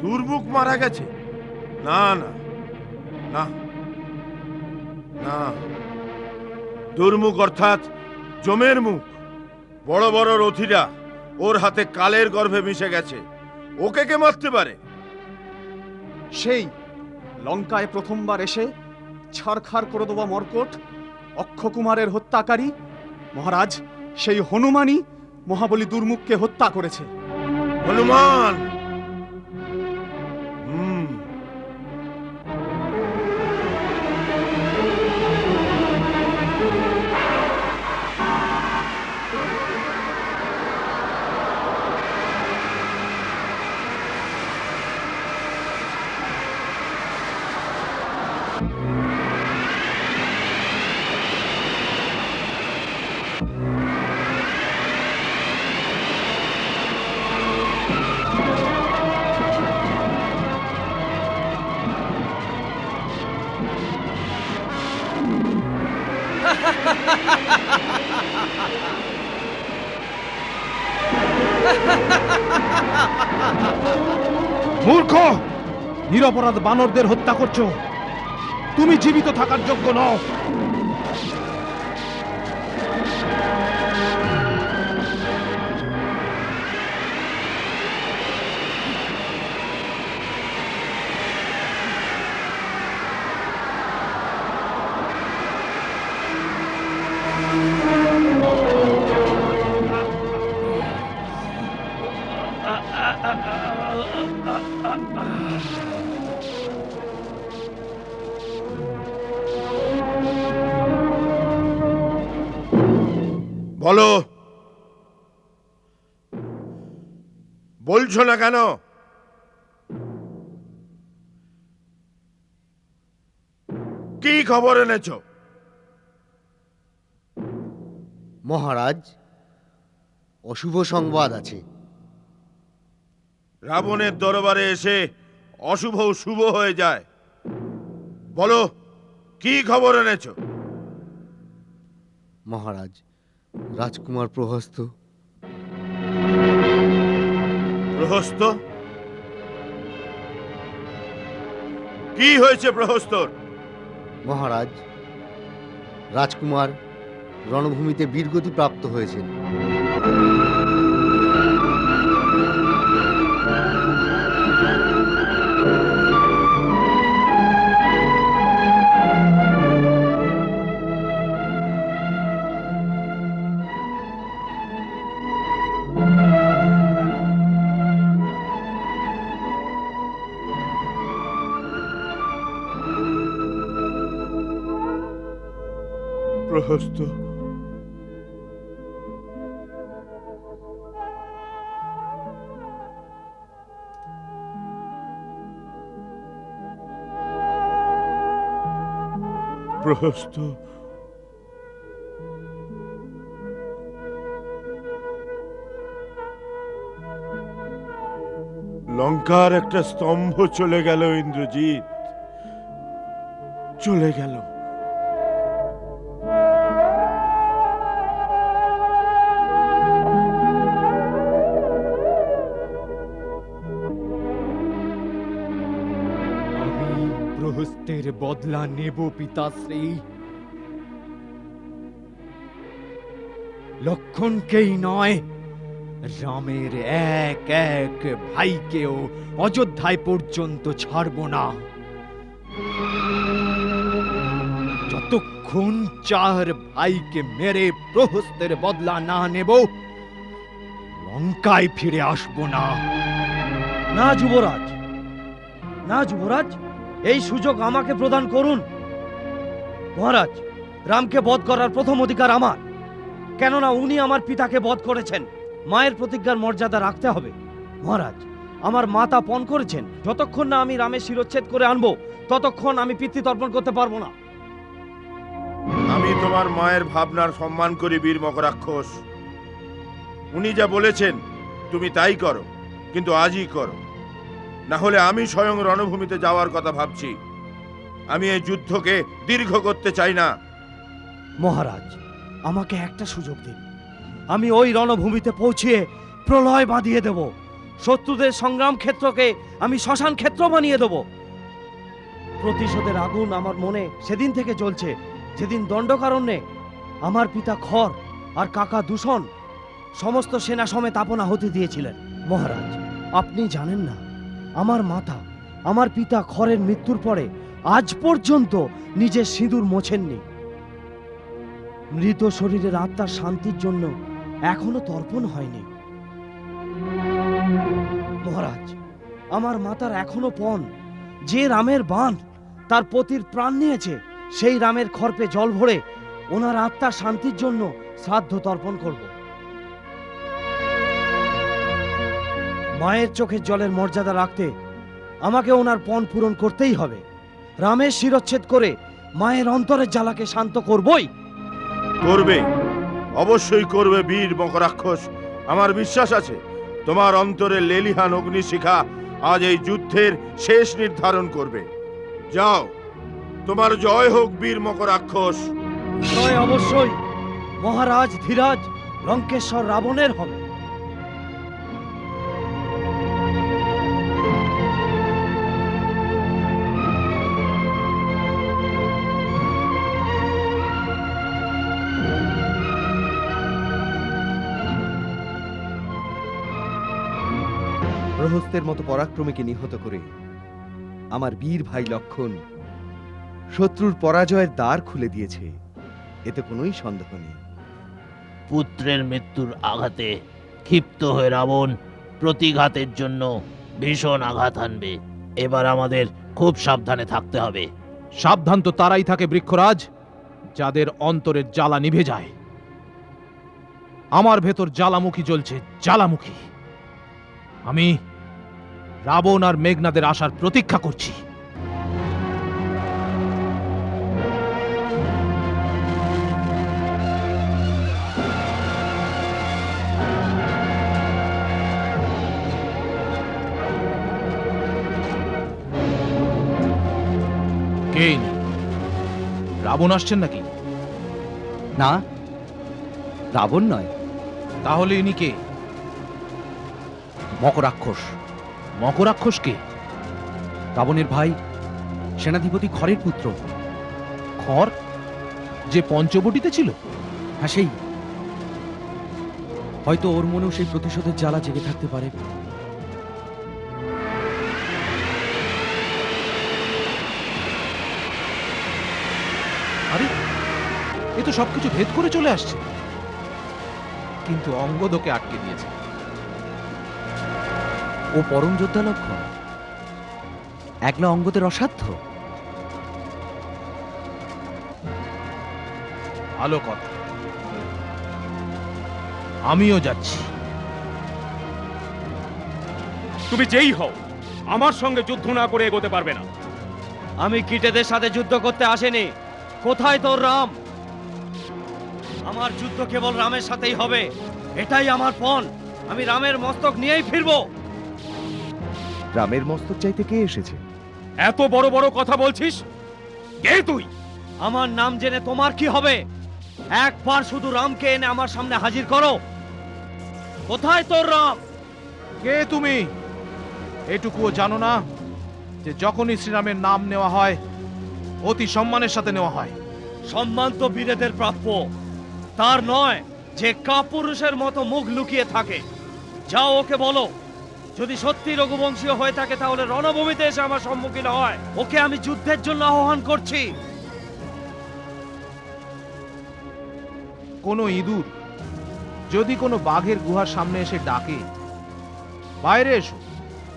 দুর্মুখ মারা গেছে? না না না না, দুর্মুখ অর্থাৎ জমের মুখ। বড় বড় রথীরা ওর হাতে কালের গর্ভে মিশে গেছে। ওকে কে মারতে পারে? সেই লঙ্কায় প্রথমবার এসে ছারখার করে দেওয়া মর্কট অক্ষকুমারের হত্যাকারী মহারাজ, সেই হনুমানই মহাবলী দুর্মুখকে হত্যা করেছে। হনুমান? মূর্খ, নিরপরাধ বানরদের হত্যা করছো। তুমি জীবিত থাকার যোগ্য নও। বলো, বলছো না কেন? কি খবর এনেছো? মহারাজ, অশুভ সংবাদ আছে। রাবণের দরবারে এসে অশুভ শুভ হয়ে যায়। বলো, কি খবর এনেছো? মহারাজ, রাজকুমার প্রহস্ত। প্রহস্ত? কি হয়েছে প্রহস্তর? মহারাজ, রাজকুমার রণভূমিতে বীরগতি প্রাপ্ত হয়েছেন। প্রহস্ত? প্রহস্ত? লঙ্কার একটা স্তম্ভ চলে গেল ইন্দ্রজিৎ, চলে গেল। প্রহস্তের বদলা নেব পিতাশ্রী। লক্ষণকেই নয়, রামের এক এক ভাইকেও অযোধ্যায় পর্যন্ত ছাড়ব না, যতক্ষণ 4 ভাইকে মেরে প্রহস্তের বদলা না নেব লঙ্কায় ফিরে আসব না। না যুবরাজ, না যুবরাজ, এই সুযোগ আমাকে প্রদান করুন। মহারাজ, রামকে বধ করার প্রথম অধিকার আমার, কেননা উনি আমার পিতাকে বধ করেছেন। মায়ের প্রতিজ্ঞার মর্যাদা রাখতে হবে। মহারাজ, আমার মাতা পণ করেছেন, যতক্ষণ না আমি রামের শিরচ্ছেদ করে আনবো ততক্ষণ আমি পিতৃতর্পণ করতে পারবো না। আমি তোমার মায়ের ভাবনার সম্মান করি বীর মকরাক্ষস। উনি যা বলেছেন তুমি তাই করো, কিন্তু আজই করো, না হলে আমি স্বয়ং রণভূমিতে যাওয়ার কথা ভাবছি। আমি এই যুদ্ধকে দীর্ঘ করতে চাই না। মহারাজ, আমাকে একটা সুযোগ দিন, আমি ওই রণভূমিতে পৌঁছিয়ে প্রলয় বাঁধিয়ে দেব। শত্রুদের সংগ্রাম ক্ষেত্রকে আমি শ্মশান ক্ষেত্র বানিয়ে দেব। প্রতিশোধের আগুন আমার মনে সেদিন থেকে জ্বলছে যেদিন দণ্ডকারণ্যে আমার পিতা খর আর কাকা দূষণ সমস্ত সেনা সমেত আপন আহুতি দিয়েছিলেন। মহারাজ, আপনি জানেন না, আমার মাতা আমার পিতা খরের মৃত্যুর পরে আজ পর্যন্ত নিজের সিঁদুর মোছেননি। মৃত শরীরের আত্মার শান্তির জন্য এখনো তর্পণ হয়নি। মহারাজ, আমার মাতার এখনো পণ, যে রামের বাণ তার পতির প্রাণ নিয়েছে, সেই রামের খর্পে জল ভরে ওনার আত্মার শান্তির জন্য শ্রাদ্ধ তর্পণ করব। মায়ের চোখের জলের মর্যাদা রাখতে আমাকে ওনার পণ পূরণ করতেই হবে। রামের শিরচ্ছেদ করে মায়ের অন্তরের জ্বালাকে শান্ত করবই। করবে, অবশ্যই করবে বীর মকরাক্ষস। আমার বিশ্বাস আছে তোমার অন্তরে লেলিহান অগ্নিশিখা আজ এই যুদ্ধের শেষ নির্ধারণ করবে। যাও, তোমার জয় হোক বীর মকরাক্ষস। জয় অবশ্যই মহারাজ ধীরাজ লঙ্কেশ্বর রাবণের হবে। প্রহস্তের মতো পরাক্রমীকে নিহত করে আমার বীর ভাই লক্ষণ শত্রুর পরাজয়ের দ্বার খুলে দিয়েছে, এতে কোনোই সন্দেহ নেই। পুত্রের মৃত্যুর আঘাতে ক্ষিপ্ত হয়ে রাবণ প্রতিঘাতের জন্য ভীষণ আঘাত হানবে। এবার আমাদের খুব সাবধানে থাকতে হবে। সাবধান তো তারাই থাকে বৃক্ষরাজ, যাদের অন্তরের জ্বালা নিভে যায়। আমার ভেতর জ্বালামুখী জ্বলছে, জ্বালামুখী। আমি রাবণ আর মেঘনাদের আসার প্রতীক্ষা করছি। কে ইনি? রাবণ আসছেন নাকি? না, রাবণ নয়। তাহলে ইনি কে? মকরাক্ষস। মকরাক্ষস কে? রাবণের ভাই, সেনাধিপতি খরের পুত্র। খর, যে পঞ্চবটিতে ছিল? হ্যাঁ, সেই। হয়তো ওর মনেও সেই প্রতিশোধের জ্বালা জেগে থাকতে পারে। আরে, এ তো সবকিছু ভেদ করে চলে আসছে। কিন্তু অঙ্গদ ওকে আটকে দিয়েছে। ও পরম যোদ্ধা লক্ষণ, একলা অঙ্গদের অসাধ্য। ভালো কথা, আমিও যাচ্ছি। তুমি যেই হও, আমার সঙ্গে যুদ্ধ না করে এগোতে পারবে না। আমি কীটেদের সাথে যুদ্ধ করতে আসিনি। কোথায় তোর রাম? আমার যুদ্ধ কেবল রামের সাথেই হবে, এটাই আমার পণ। আমি রামের মস্তক নিয়েই ফিরবো। রামের মস্তক চাইতে কে এসেছে? এত বড় বড় কথা বলছিস? কে তুই? আমার নাম জেনে তোমার কি হবে? একবার শুধু রামকে এনে আমার সামনে হাজির করো। কোথায় তোর রাম? কে তুমি? এটুকুও জানো না যে যখনই শ্রীরামের নাম নেওয়া হয় অতি সম্মানের সাথে নেওয়া হয়? সম্মান তো বীরেদের প্রাপ্য, তার নয় যে কাপুরুষের মতো মুখ লুকিয়ে থাকে। যাও ওকে বলো, যদি সত্যি রঘুবংশীয় হয়ে থাকে তাহলে রণভূমিতে এসে আমার সম্মুখীন হয়। ওকে আমি যুদ্ধের জন্য আহ্বান করছি। কোনো ইঁদুর যদি কোনো বাঘের গুহার সামনে এসে ডাকে, বাইরে এসো,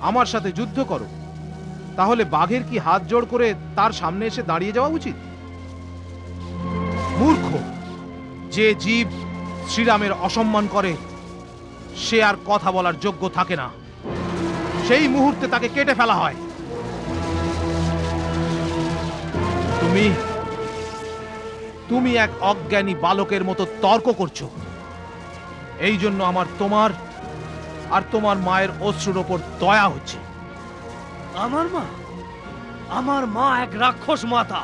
আমার সাথে যুদ্ধ করো, তাহলে বাঘের কি হাত জোড় করে তার সামনে এসে দাঁড়িয়ে যাওয়া উচিত? মূর্খ! যে জীব শ্রীরামের অসম্মান করে সে আর কথা বলার যোগ্য থাকে না, সেই মুহূর্তে তাকে কেটে ফেলা হয়। তুমি তুমি এক অজ্ঞানী বালকের মতো তর্ক করছো। এই জন্য আমার তোমার আর তোমার মায়ের অশ্রুর ওপর দয়া হচ্ছে। আমার মা? আমার মা এক রাক্ষস মাতা,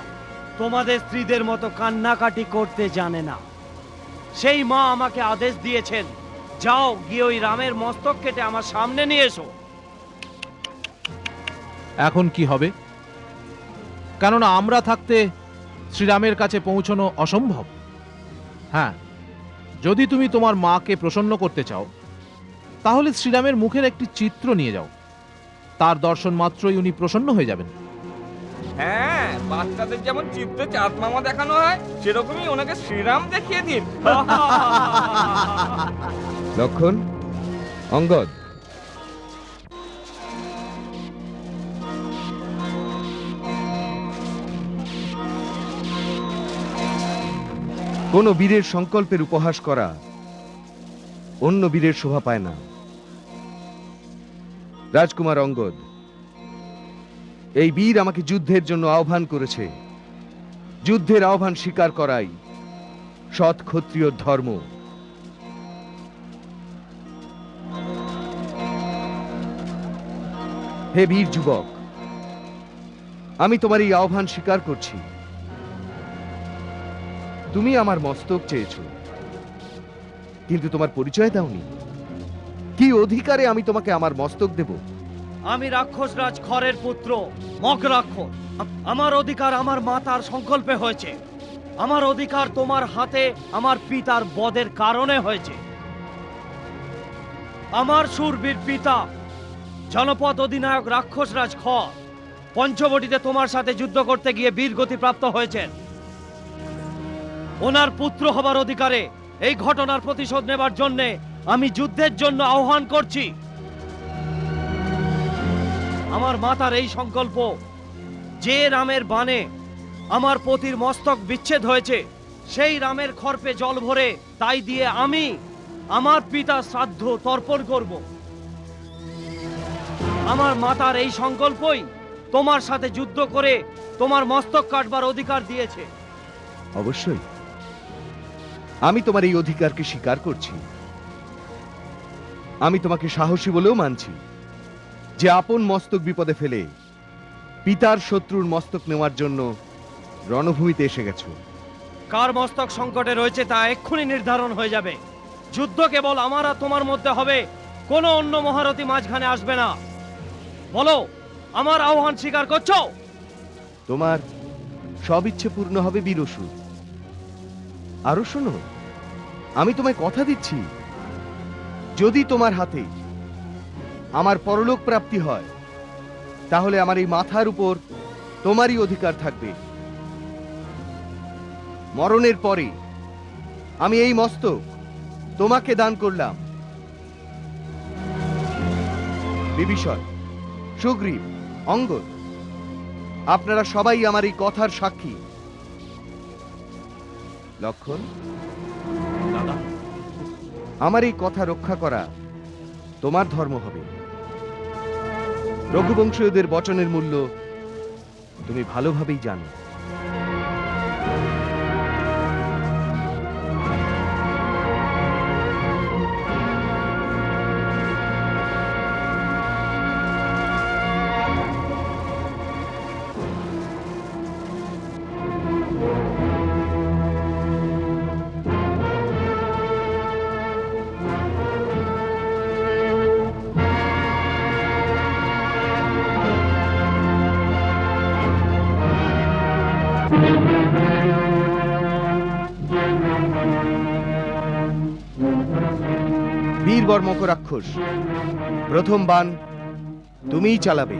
তোমাদের স্ত্রীদের মতো কান্নাকাটি করতে জানে না। সেই মা আমাকে আদেশ দিয়েছেন, যাও গিয়ে ওই রামের মস্তক কেটে আমার সামনে নিয়ে এসো। এখন কি হবে? কেননা আমরা থাকতে শ্রীরামের কাছে পৌঁছানো অসম্ভব। হ্যাঁ, যদি তুমি তোমার মাকে প্রসন্ন করতে চাও তাহলে শ্রীরামের মুখের একটি চিত্র নিয়ে যাও, তার দর্শন মাত্রই উনি প্রসন্ন হয়ে যাবেন। হ্যাঁ, বাচ্চাদের যেমন চিত্রে চাঁদ মামা দেখানো হয় সেরকমই ওনাকে শ্রীরাম দেখিয়ে দিন। লক্ষণ, অঙ্গদ, কোন বীরের সংকল্পের উপহাস করা অন্য বীরের শোভা পায় না। রাজকুমার অঙ্গদ, এই বীর আমাকে যুদ্ধের জন্য আহ্বান করেছে। যুদ্ধের আহ্বান স্বীকার করাই সৎ ক্ষত্রিয় ধর্ম। হে বীর যুবক, আমি তোমার এই আহ্বান স্বীকার করছি। তুমি আমার মস্তক চেয়েছো, কিন্তু তোমার পরিচয় দাওনি। কি অধিকারে আমি তোমাকে আমার মস্তক দেব? আমি রাক্ষস রাজ খরের পুত্র মকরাক্ষস। আমার অধিকার আমার মাতার সংকল্পে হয়েছে। আমার অধিকার তোমার হাতে আমার পিতার বদের কারণে হয়েছে। আমার শূরবীর পিতা জনপদ অধিনায়ক রাক্ষসরাজ খ পঞ্চবটিতে তোমার সাথে যুদ্ধ করতে গিয়ে বীরগতি প্রাপ্ত হয়েছেন। ওনার পুত্র হবার অধিকারে এই ঘটনার প্রতিশোধ নেবার জন্য আমি যুদ্ধের জন্য আহ্বান করছি। আমার মাতার এই সংকল্প, যে রামের বাণে আমার পতির মস্তক বিচ্ছেদ হয়েছে, সেই রামের খর্পে জল ভরে তাই দিয়ে আমি আমার পিতা শ্রাদ্ধ তর্পণ করব। আমার মাতার এই সংকল্পই তোমার সাথে যুদ্ধ করে তোমার মস্তক কাটবার অধিকার দিয়েছে। অবশ্যই আমি তোমার এই অধিকারকে স্বীকার করছি। আমি তোমাকে সাহসী বলেও মানছি যে আপন মস্তক বিপদে ফেলে পিতার শত্রুর মস্তক নেওয়ার জন্য রণভূমিতে এসে গেছো। কার মস্তক সংকটে রয়েছে তা এক্ষুনি নির্ধারণ হয়ে যাবে। যুদ্ধ কেবল আমার আর তোমার মধ্যে হবে, কোনো অন্য মহারথী মাঝখানে আসবে না। বলো, আমার আহ্বান স্বীকার করছো? তোমার সব ইচ্ছে পূর্ণ হবে বীরসুর। আরো শোনো, আমি তোমায় কথা দিচ্ছি, যদি তোমার হাতে আমার পরলোক প্রাপ্তি হয়, তাহলে আমার এই মাথার উপর তোমারই অধিকার থাকবে। মরণের পরে আমি এই মস্তক তোমাকে দান করলাম। বিভীষণ, সুগ্রীব, অঙ্গদ, আপনারা সবাই আমার এই কথার সাক্ষী। লক্ষণ, আমার এই কথা রক্ষা করা তোমার ধর্ম হবে। রঘুবংশীয়দের বচনের মূল্য তুমি ভালোভাবেই জানো। বীরবর্মক রাক্ষস, প্রথম বাণ তুমিই চালাবে।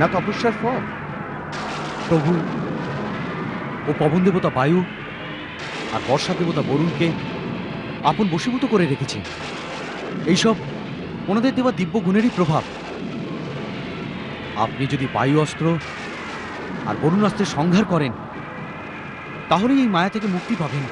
না তপস্যার ফল। প্রভু, ও পবন দেবতা বায়ু আর বর্ষা দেবতা বরুণকে আপন বশীভূত করে রেখেছে। এইসব ওনাদের দেওয়া দিব্য গুণেরই প্রভাব। আপনি যদি বায়ু অস্ত্র আর বরুণ অস্ত্রের সংহার করেন, তাহলেই এই মায়া থেকে মুক্তি পাবেন।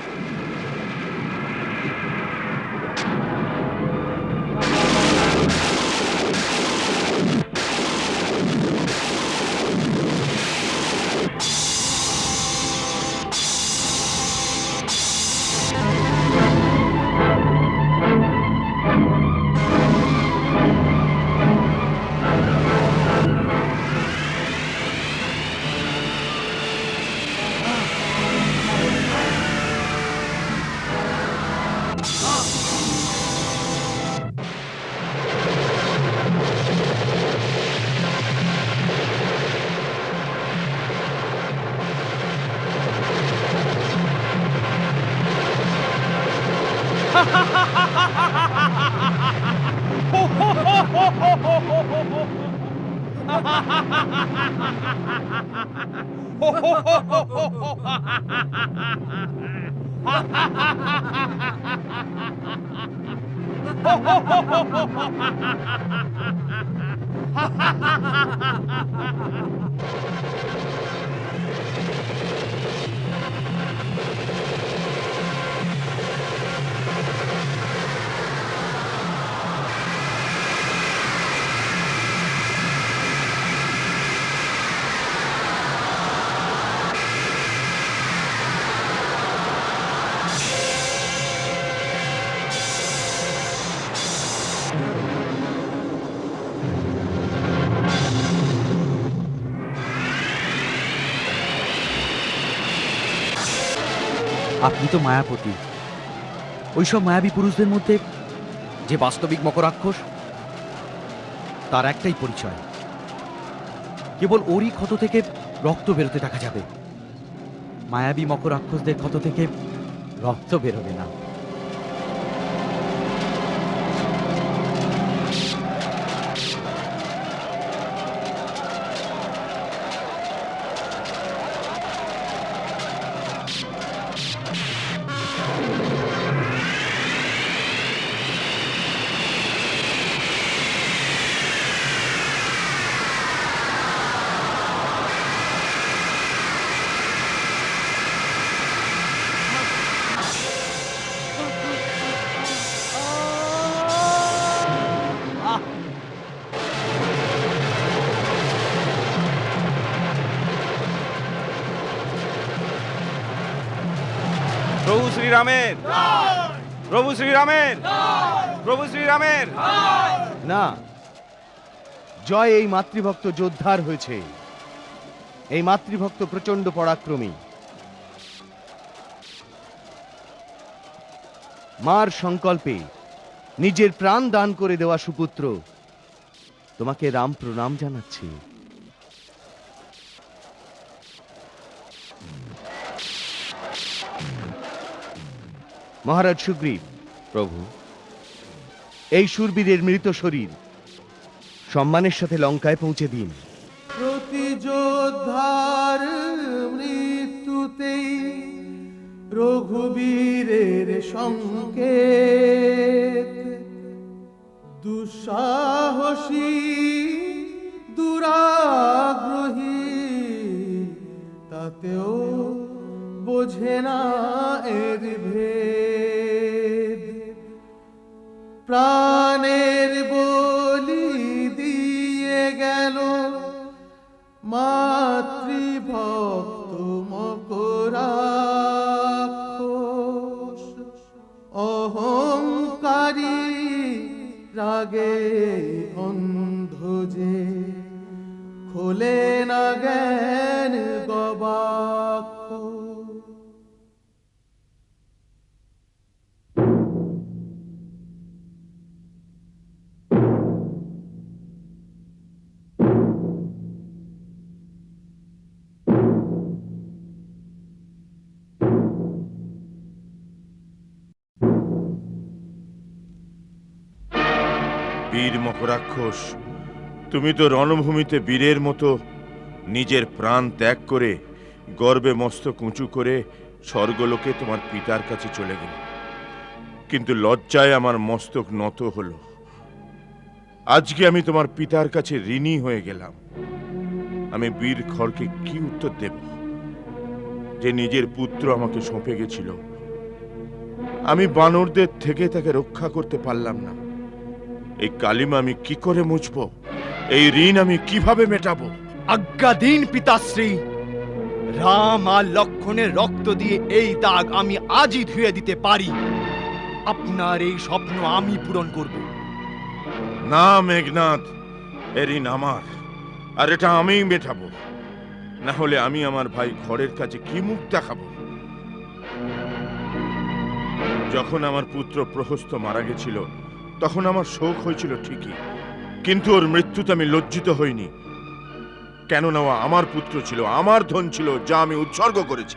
আপনি তো মায়াপতি। ওইসব মায়াবী পুরুষদের মধ্যে যে বাস্তবিক মকরাক্ষস, তার একটাই পরিচয়, কেবল ওরই ক্ষত থেকে রক্ত বেরোতে দেখা যাবে। মায়াবী মকরাক্ষসদের ক্ষত থেকে রক্ত বেরোবে না। প্রভু শ্রীরামের, প্রভু শ্রীরামের, প্রভু শ্রীরামের। না, জয় এই মাতৃভক্ত যোদ্ধার হয়েছে। এই মাতৃভক্ত প্রচন্ড পরাক্রমী। মার সংকল্পে নিজের প্রাণ দান করে দেওয়া সুপুত্র তোমাকে রাম প্রণাম জানাচ্ছি। মহারাজ সুগ্রীব, প্রভু, এই শূরবীরের মৃত শরীর সম্মানের সাথে লঙ্কায় পৌঁছে দিন। প্রতি যোদ্ধার মৃত্যুতেই রঘুবীরের সংকেত, দুঃসাহসী দুরাগ্রহী তাতেও বোঝে না এর ভেদ। প্রাণের বলি দিয়ে গেল মাতৃভক্ত মকরাক্ষস, অহংকারী রাগে অন্ধ যে খোলে না জ্ঞান গবাক্ষ। বীর মকরাক্ষস, তুমি তো রণভূমিতে বীরের মতো নিজের প্রাণ ত্যাগ করে গর্বে মস্তক উঁচু করে স্বর্গলোকে তোমার পিতার কাছে চলে গেলে, কিন্তু লজ্জায় আমার মস্তক নত হলো। আজকে আমি তোমার পিতার কাছে ঋণী হয়ে গেলাম। আমি বীর খড়কে কি উত্তর দেব যে নিজের পুত্র আমাকে সঁপে গেছিল? আমি বানরদের থেকে তাকে রক্ষা করতে পারলাম না। এই কালিমা আমি কি করে মুছব? এই ঋণ আমি কিভাবে মেটাবো? আজ্ঞা দিন পিতাশ্রী, রাম আর লক্ষণের রক্ত দিয়ে এই দাগ আমি আজই ধুয়ে দিতে পারি। আপনার এই স্বপ্ন আমি পূরণ করব। না মেঘনাদ, এ ঋণ আমার, আর এটা আমিই মেটাবো। না হলে আমি আমার ভাই খড়ের কাছে কি মুখ দেখাবো? যখন আমার পুত্র প্রহস্ত মারা গেছিল তখন আমার শোক হয়েছিল ঠিকই, কিন্তু ওর মৃত্যুতে আমি লজ্জিত হইনি। কেননা ও আমার পুত্র ছিল, আমার ধন ছিল, যা আমি উৎসর্গ করেছি।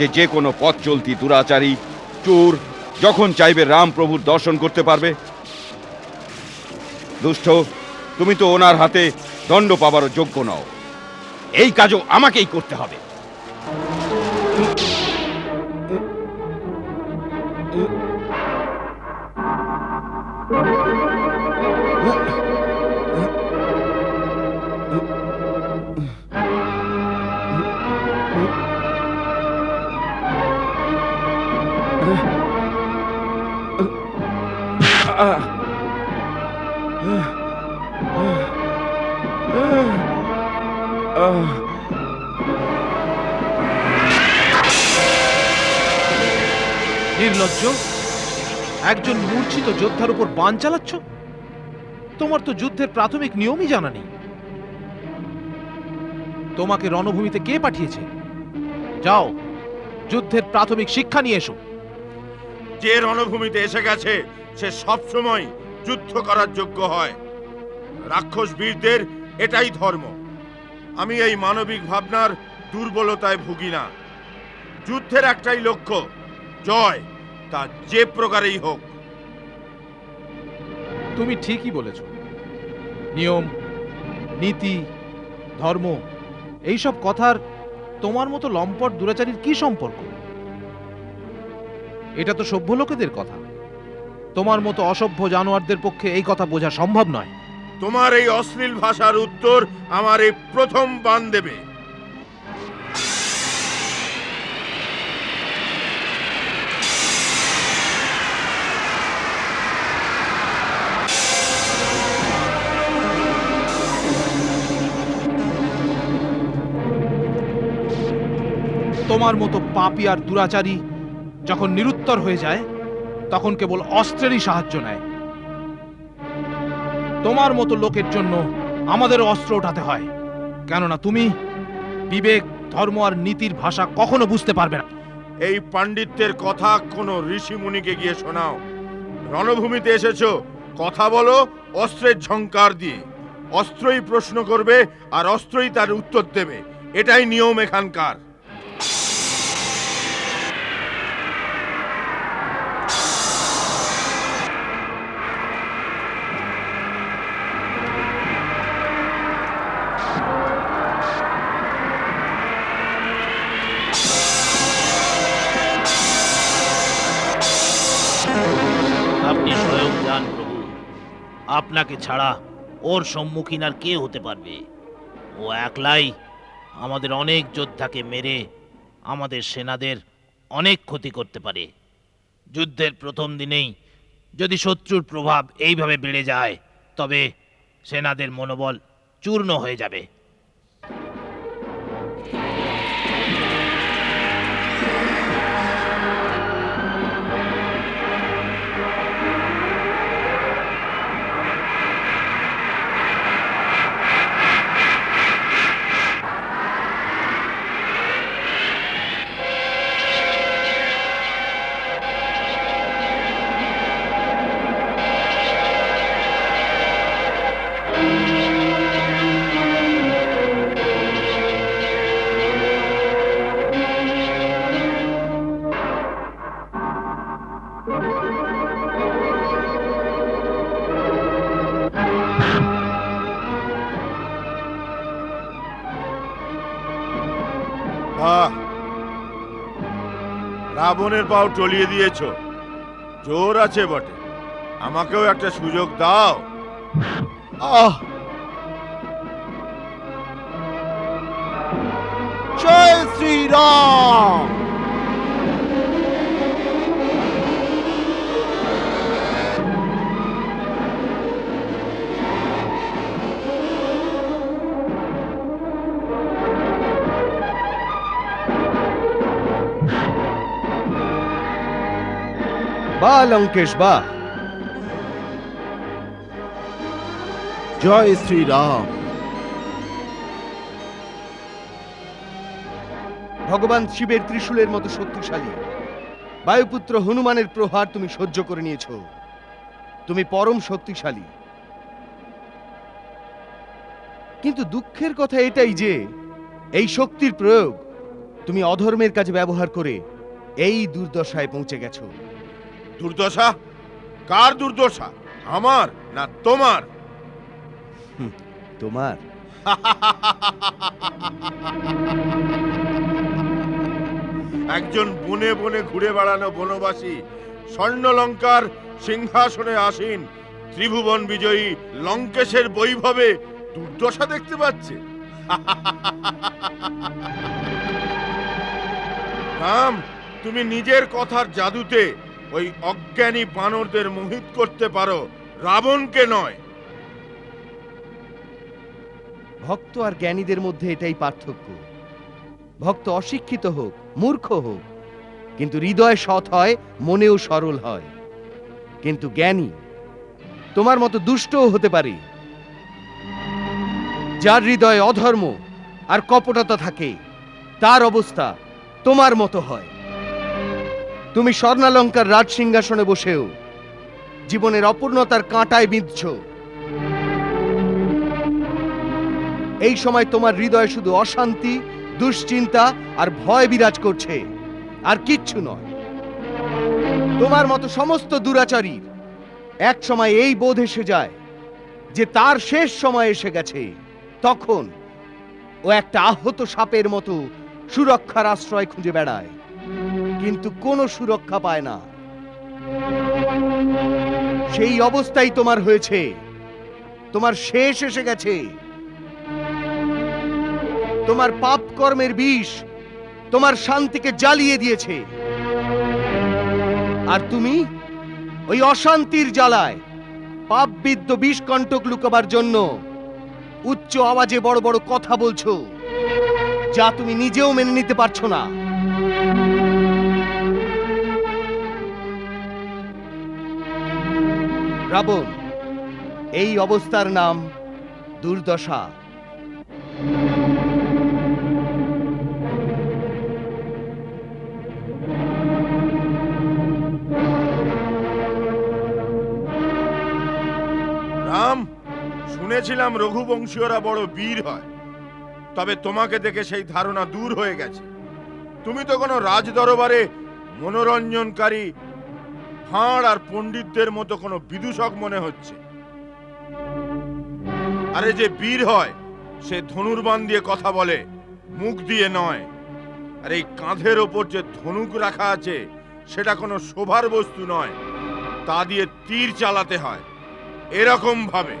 যে যে কোনো পথ চলতি দুরাচারী চোর যখন চাইবে রাম প্রভুর দর্শন করতে পারবে? দুষ্ট, তুমি তো ওনার হাতে দণ্ড পাবারও যোগ্য নও। এই কাজও আমাকেই করতে হবে। নির্লজ্জ, একজন মূর্ছিত যোদ্ধার উপর বাণ চালাচ্ছ? তোমার তো যুদ্ধের প্রাথমিক নিয়মই জানা নেই। তোমাকে রণভূমিতে কে পাঠিয়েছে? যাও, যুদ্ধের প্রাথমিক শিক্ষা নিয়ে এসো। যে রণভূমিতে এসে গেছে সে সবসময় যুদ্ধ করার যোগ্য হয়। রাক্ষস বীরদের এটাই ধর্ম। আমি এই মানবিক ভাবনার দুর্বলতায় ভুগি না। যুদ্ধের একটাই লক্ষ্য, জয়, তা যে প্রকারেই হোক। তুমি ঠিকই বলেছ। নিয়ম, নীতি, ধর্ম, এইসব কথার তোমার মতো লম্পট দুরাচারীর কি সম্পর্ক? এটা তো সভ্য লোকেদের কথা। তোমার মতো অসভ্য জানোয়ারদের পক্ষে এই কথা বোঝা সম্ভব নয়। তোমার এই অশ্লীল ভাষার উত্তর আমার এই প্রথম বাণ দেবে। তোমার মতো পাপী আর দুরাচারী যখন নিরুত্তর হয়ে যায় তখন কেবল অস্ত্রেরই সাহায্য নেয়। তোমার মতো লোকের জন্য আমাদেরও অস্ত্র ওঠাতে হয়, কেননা তুমি বিবেক, ধর্ম আর নীতির ভাষা কখনো বুঝতে পারবে না। এই পাণ্ডিত্যের কথা কোনো ঋষি মুনিকে গিয়ে শোনাও। রণভূমিতে এসেছো, কথা বলো অস্ত্রের ঝংকার দিয়ে। অস্ত্রই প্রশ্ন করবে আর অস্ত্রই তার উত্তর দেবে, এটাই নিয়ম এখানকার। আপনি স্বয়ং যান প্রভু। আপনাকে ছাড়া ওর সম্মুখীন আর কে হতে পারবে? ও একলাই আমাদের অনেক যোদ্ধাকে মেরে আমাদের সেনাদের অনেক ক্ষতি করতে পারে। যুদ্ধের প্রথম দিনেই যদি শত্রুর প্রভাব এইভাবে বেড়ে যায় তবে সেনাদের মনোবল চূর্ণ হয়ে যাবে। রাবণের পাও টলিয়ে দিয়েছ, জোর আছে বটে। আমাকেও একটা সুযোগ দাও। জয় শ্রীরাম। বা লঙ্কেশ বা। জয় শ্রীরাম। ভগবান শিবের ত্রিশূলের মতো শক্তিশালী বায়ুপুত্র হনুমানের প্রহার তুমি সহ্য করে নিয়েছো। তুমি পরম শক্তিশালী। কিন্তু দুঃখের কথা এটাই যে এই শক্তির প্রয়োগ তুমি অধর্মের কাজে ব্যবহার করে এই দুর্দশায় পৌঁছে গেছো। দুর্দশা? কার দুর্দশা? আমার না তোমার? তোমার। একজন বনে বনে ঘুরে বেড়ানো বনবাসী স্বর্ণলঙ্কার সিংহাসনে আসীন ত্রিভুবন বিজয়ী লঙ্কেশের বৈভবে দুর্দশা দেখতে পাচ্ছে। রাম, তুমি নিজের কথার জাদুতে ওই অজ্ঞানী বানরদের মোহিত করতে পারো, রাবণকে নয়। ভক্ত আর জ্ঞানীদের মধ্যে এটাই পার্থক্য। ভক্ত অশিক্ষিত হোক, মূর্খ হোক, কিন্তু হৃদয় সৎ হয়, মনেও সরল হয়। কিন্তু জ্ঞানী তোমার মতো দুষ্টও হতে পারে। যার হৃদয়ে অধর্ম আর কপটতা থাকে, তার অবস্থা তোমার মতো হয়। তুমি স্বর্ণালঙ্কার রাজসিংহাসনে বসেও জীবনের অপূর্ণতার কাঁটায় বিঁধছ। এই সময় তোমার হৃদয়ে শুধু অশান্তি, দুশ্চিন্তা আর ভয় বিরাজ করছে, আর কিচ্ছু নয়। তোমার মতো সমস্ত দুরাচারীর এক সময় এই বোধ এসে যায় যে তার শেষ সময় এসে গেছে। তখন ও একটা আহত সাপের মতো সুরক্ষার আশ্রয় খুঁজে বেড়ায়, কিন্তু কোনো সুরক্ষা পায় না। সেই অবস্থাই তোমার হয়েছে। তোমার শেষ এসে গেছে। তোমার পাপ কর্মের বিষ তোমার শান্তিকে জ্বালিয়ে দিয়েছে, আর তুমি ওই অশান্তির জ্বালায় পাপবিদ্ধ বিষকণ্টক লুকাবার জন্য উচ্চ আওয়াজে বড় বড় কথা বলছো, যা তুমি নিজেও মেনে নিতে পারছো না। রাবণ, এই অবস্থার নাম দুর্দশা। রাম, শুনেছিলাম রঘুবংশীয়রা বড় বীর হয়, তবে তোমাকে দেখে সেই ধারণা দূর হয়ে গেছে। তুমি তো কোনো রাজদরবারে মনোরঞ্জনকারী ভাঁড় আর পণ্ডিতদের মতো কোনো বিদূষক মনে হচ্ছে। আরে যে বীর হয় সে ধনুর্বাণ দিয়ে কথা বলে, মুখ দিয়ে নয়। আর এই কাঁধের ওপর যে ধনুক রাখা আছে সেটা কোনো শোভার বস্তু নয়, তা দিয়ে তীর চালাতে হয় এরকম ভাবে।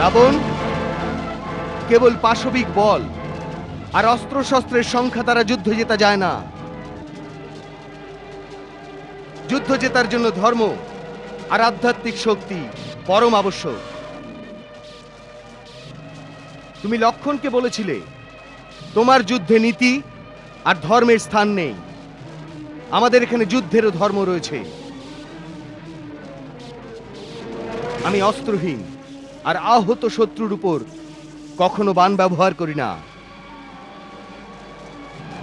রাবণ, কেবল পাশবিক বল আর অস্ত্রশস্ত্রের সংখ্যা দ্বারা যুদ্ধ জেতা যায় না। যুদ্ধ জেতার জন্য ধর্ম আর আধ্যাত্মিক শক্তি পরম আবশ্যক। তুমি লক্ষণকে বলেছিলে তোমার যুদ্ধে নীতি আর ধর্মের স্থান নেই। আমাদের এখানে যুদ্ধেরও ধর্ম রয়েছে। আমি অস্ত্রহীন আর আহত শত্রুর উপর কখনো বাণ ব্যবহার করি না।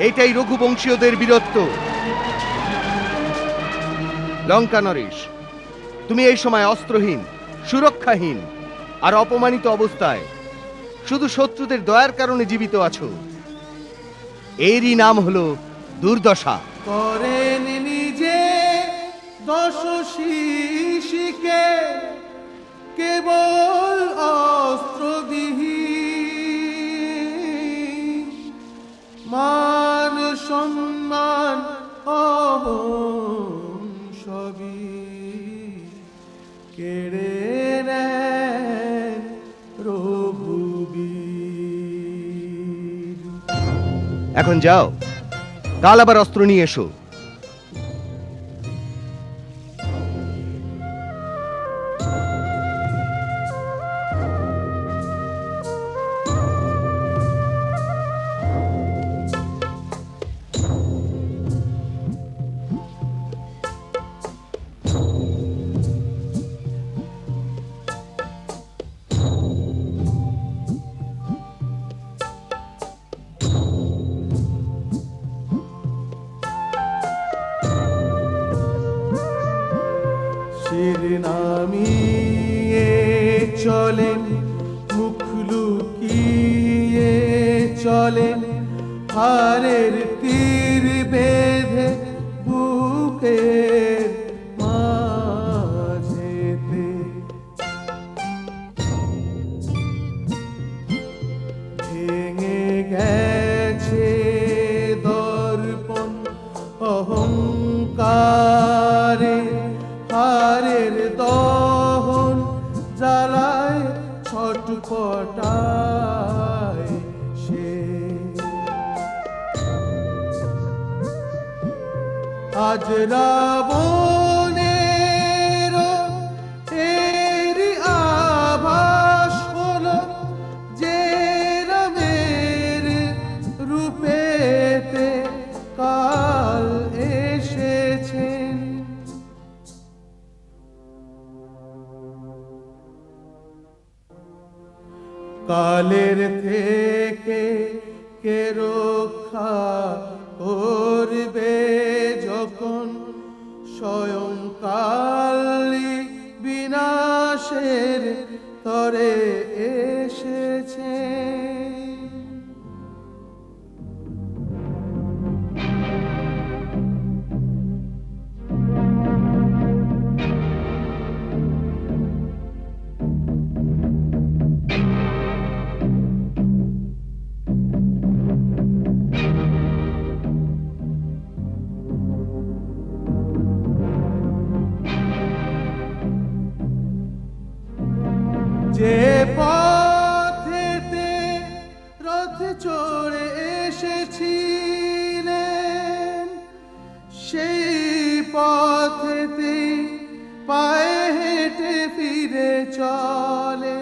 এইটাই রঘুবংশীয়দের বীরত্ব। লঙ্কা নরেশ, তুমি এই সময় অস্ত্রহীন, সুরক্ষাহীন আর অপমানিত অবস্থায় শুধু শত্রুদের দয়ার কারণে জীবিত আছো। এরই নাম হলো দুর্দশা। করেন নিজে দশ শিশিকে কেবল অস্ত্রবিহীন, মান সম্মান অহং সবই কেড়ে নেন রঘুবীর। এখন যাও, কাল আবার অস্ত্র নিয়ে এসো। শির নামিয়ে চলেন, মুখ লুকিয়ে চলেন, হারের তীর বেঁধে বুকের মাঝেতে। ভেঙে গেছে দর্পণ অহংকারে, হারের দহন জ্বালায় ছটপটায় সে। আজ রাবণের এরই আভাস হলো যে রামের রূপেতে কাল এসেছেন। কালের থেকে কে রক্ষা করবে যখন স্বয়ং কালই বিনাশের তরে এসেছে। যে পথেতে রথ চড়ে এসেছিলেন, সেই পথেতে পায়ে হেঁটে ফিরে চলে।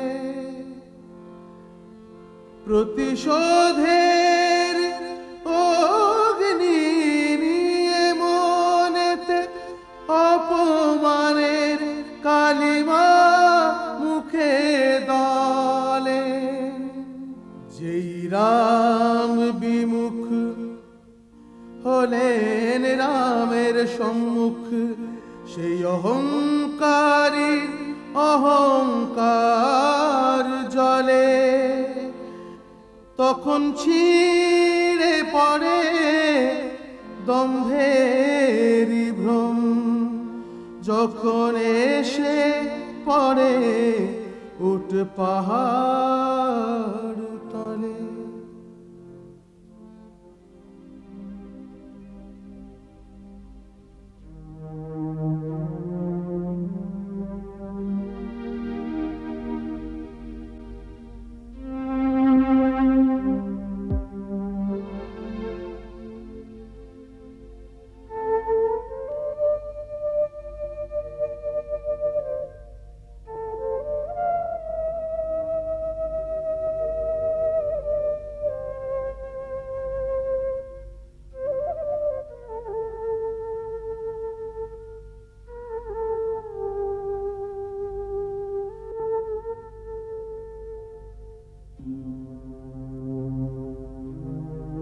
প্রতিশোধের অগ্নি নিয়ে মনেতে অপমানের কালিমা মুখে দলে। যেই রাম বিমুখ হলেন রামের সম্মুখ সেই অহংকারী অহংকার জলে তখন ছিঁড়ে পড়ে দম্ভেরি ভ্রম যখন এসে পড়ে উঠ পাহাড় তলে।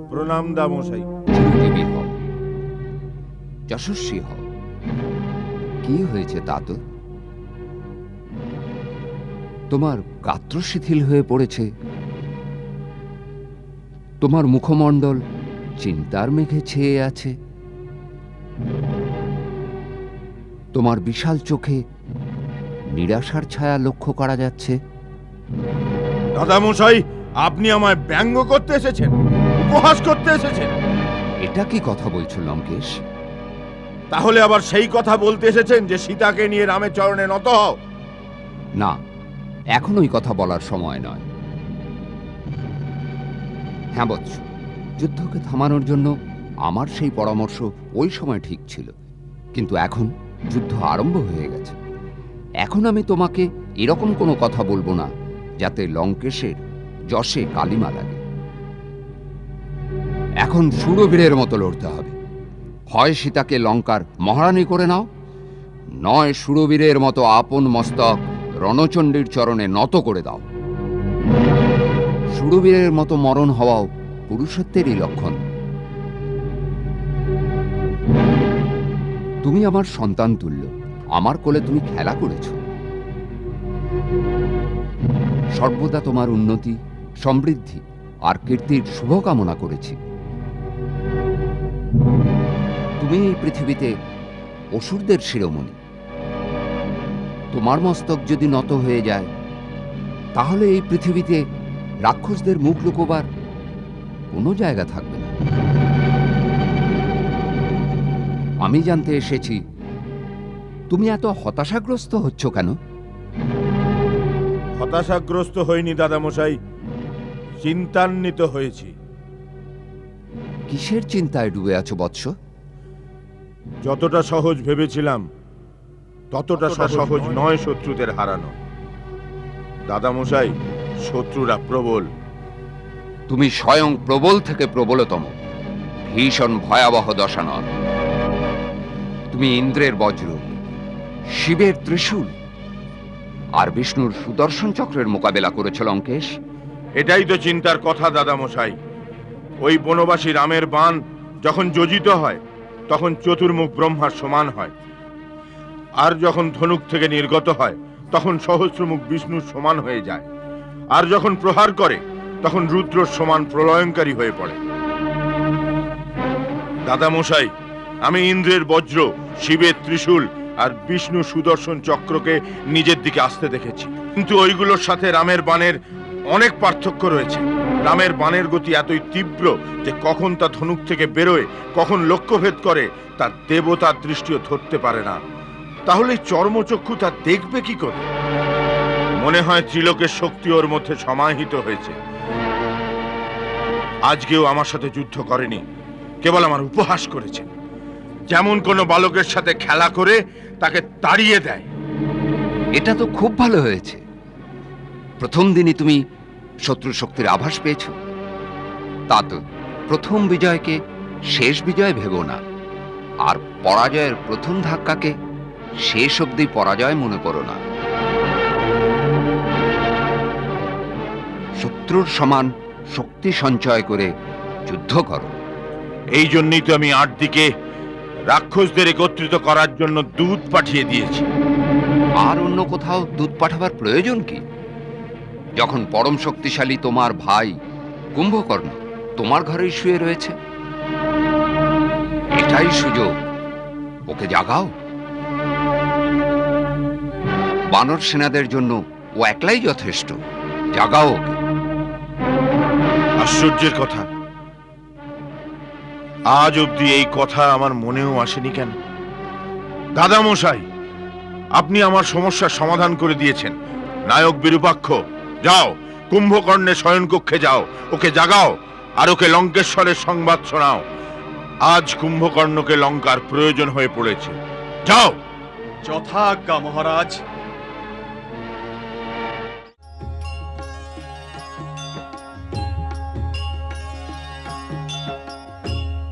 প্রণাম দামশাই। চিরজীবী হও, যশস্বী হও। কি হয়েছে তা তো? তোমার গাত্র শিথিল হয়ে পড়েছে, তোমার মুখমণ্ডল চিন্তার মেঘে ছেয়ে আছে, তোমার বিশাল চোখে নিরাশার ছায়া লক্ষ্য করা যাচ্ছে। দাদামশাই, আপনি আমায় ব্যঙ্গ করতে এসেছেন, উপহাস করতে এসেছেন? এটা কি কথা বলছো লঙ্কেশ? তাহলে আবার সেই কথা বলতে এসেছেন যে সীতাকে নিয়ে রামের চরণে নত হও? না, এখন ওই কথা বলার সময় নয়। হ্যাঁ বৎস, যুদ্ধকে থামানোর জন্য আমার সেই পরামর্শ ওই সময় ঠিক ছিল, কিন্তু এখন যুদ্ধ আরম্ভ হয়ে গেছে। এখন আমি তোমাকে এরকম কোনো কথা বলবো না যাতে লঙ্কেশের যশে কালিমা লাগে। এখন শূরবীরের মতো লড়তে হবে। হয় সীতাকে লঙ্কার মহারানী করে নাও, নয় শূরবীরের মতো আপন মস্তক রণচণ্ডীর চরণে নত করে দাও। শূরবীরের মতো মরণ হওয়াও পুরুষত্বেরই লক্ষণ। তুমি আমার সন্তান তুল্য, আমার কোলে তুমি খেলা করেছ। সর্বদা তোমার উন্নতি, সমৃদ্ধি আর কীর্তির শুভকামনা করেছি। তুমি এই পৃথিবীতে অসুরদের শিরোমণি। তোমার মস্তক যদি নত হয়ে যায়, তাহলে এই পৃথিবীতে রাক্ষসদের মুখ লুকোবার কোনো জায়গা থাকবে না। আমি জানতে এসেছি তুমি এত হতাশাগ্রস্ত হচ্ছ কেন? হতাশাগ্রস্ত হইনি দাদামশাই, চিন্তান্বিত হয়েছি। কিসের চিন্তায় ডুবে আছো বৎস? যতটা সহজ ভেবেছিলাম ততটা সহজ নয় শত্রুদের হারানো। দাদামশাই, শত্রুরা প্রবল। তুমি স্বয়ং প্রবল থেকে প্রবলতম, ভীষণ ভয়াবহ দশানল। তুমি ইন্দ্রের বজ্র, শিবের ত্রিশূল আর বিষ্ণুর সুদর্শন চক্রের মোকাবেলা করেছ লঙ্কেশ। এটাই তো চিন্তার কথা দাদামশাই। ওই বনবাসী রামের বাণ যখন যোজিত হয় তখন চতুর্মুখ ব্রহ্মার সমান হয়, আর যখন ধনুক থেকে নির্গত হয় তখন সহস্রমুখ বিষ্ণুর সমান হয়ে যায়, আর যখন প্রহার করে তখন রুদ্রর সমান প্রলয়ঙ্কারী হয়ে পড়ে। দাদামশাই, আমি ইন্দ্রের বজ্র, শিবের ত্রিশূল আর বিষ্ণু সুদর্শন চক্রকে নিজের দিকে আসতে দেখেছি, কিন্তু ওইগুলোর সাথে রামের বাণের অনেক পার্থক্য রয়েছে। রামের বাণের গতি এতই তীব্র যে কখন তা ধনুক থেকে বেরোয়, কখন লক্ষ্যভেদ করে, তার দেবতার দৃষ্টিও ধরতে পারে না। তাহলে চর্মচক্ষু তা দেখবে কি করে? মনে হয় ত্রিলোকের শক্তি ওর মধ্যে সমাহিত হয়েছে। আজকেও আমার সাথে যুদ্ধ করেনি, কেবল আমার উপহাস করেছে, যেমন কোনো বালকের সাথে খেলা করে তাকে তাড়িয়ে দেয়। এটা তো খুব ভালো হয়েছে। প্রথম দিনই তুমি শত্রু শক্তির আভাস পেয়েছ। তা তো প্রথম বিজয়কে শেষ বিজয় ভেবো না, আর পরাজয়ের প্রথম ধাক্কাকে শেষ অবধি পরাজয় মনে করো না। শত্রুর সমান শক্তি সঞ্চয় করে যুদ্ধ করো। এই জন্যই তো আমি 8 দিকে রাক্ষসদের একত্রিত করার জন্য দূত পাঠিয়ে দিয়েছি। আর অন্য কোথাও দূত পাঠাবার প্রয়োজন কি? যখন পরম শক্তিশালী তোমার ভাই কুম্ভকর্ণ তোমার ঘরেই শুয়ে রয়েছে, এটাই সুযোগ, ওকে জাগাও। বানর সেনাদের জন্য ও একলাই যথেষ্ট, জাগাও ওকে। আশ্চর্যের কথা, আজ অবধি এই কথা আমার মনেও আসেনি কেন? দাদা মশাই, আপনি আমার সমস্যার সমাধান করে দিয়েছেন। নায়ক বিরূপাক্ষ, যাও কুম্ভকর্ণের শয়নকক্ষে যাও, ওকে জাগাও আর ওকে লঙ্কেশ্বরের সংবাদ শোনাও। আজ কুম্ভকর্ণকে লঙ্কার প্রয়োজন হয়ে পড়েছে, যাও। যথাজ্ঞা মহারাজ।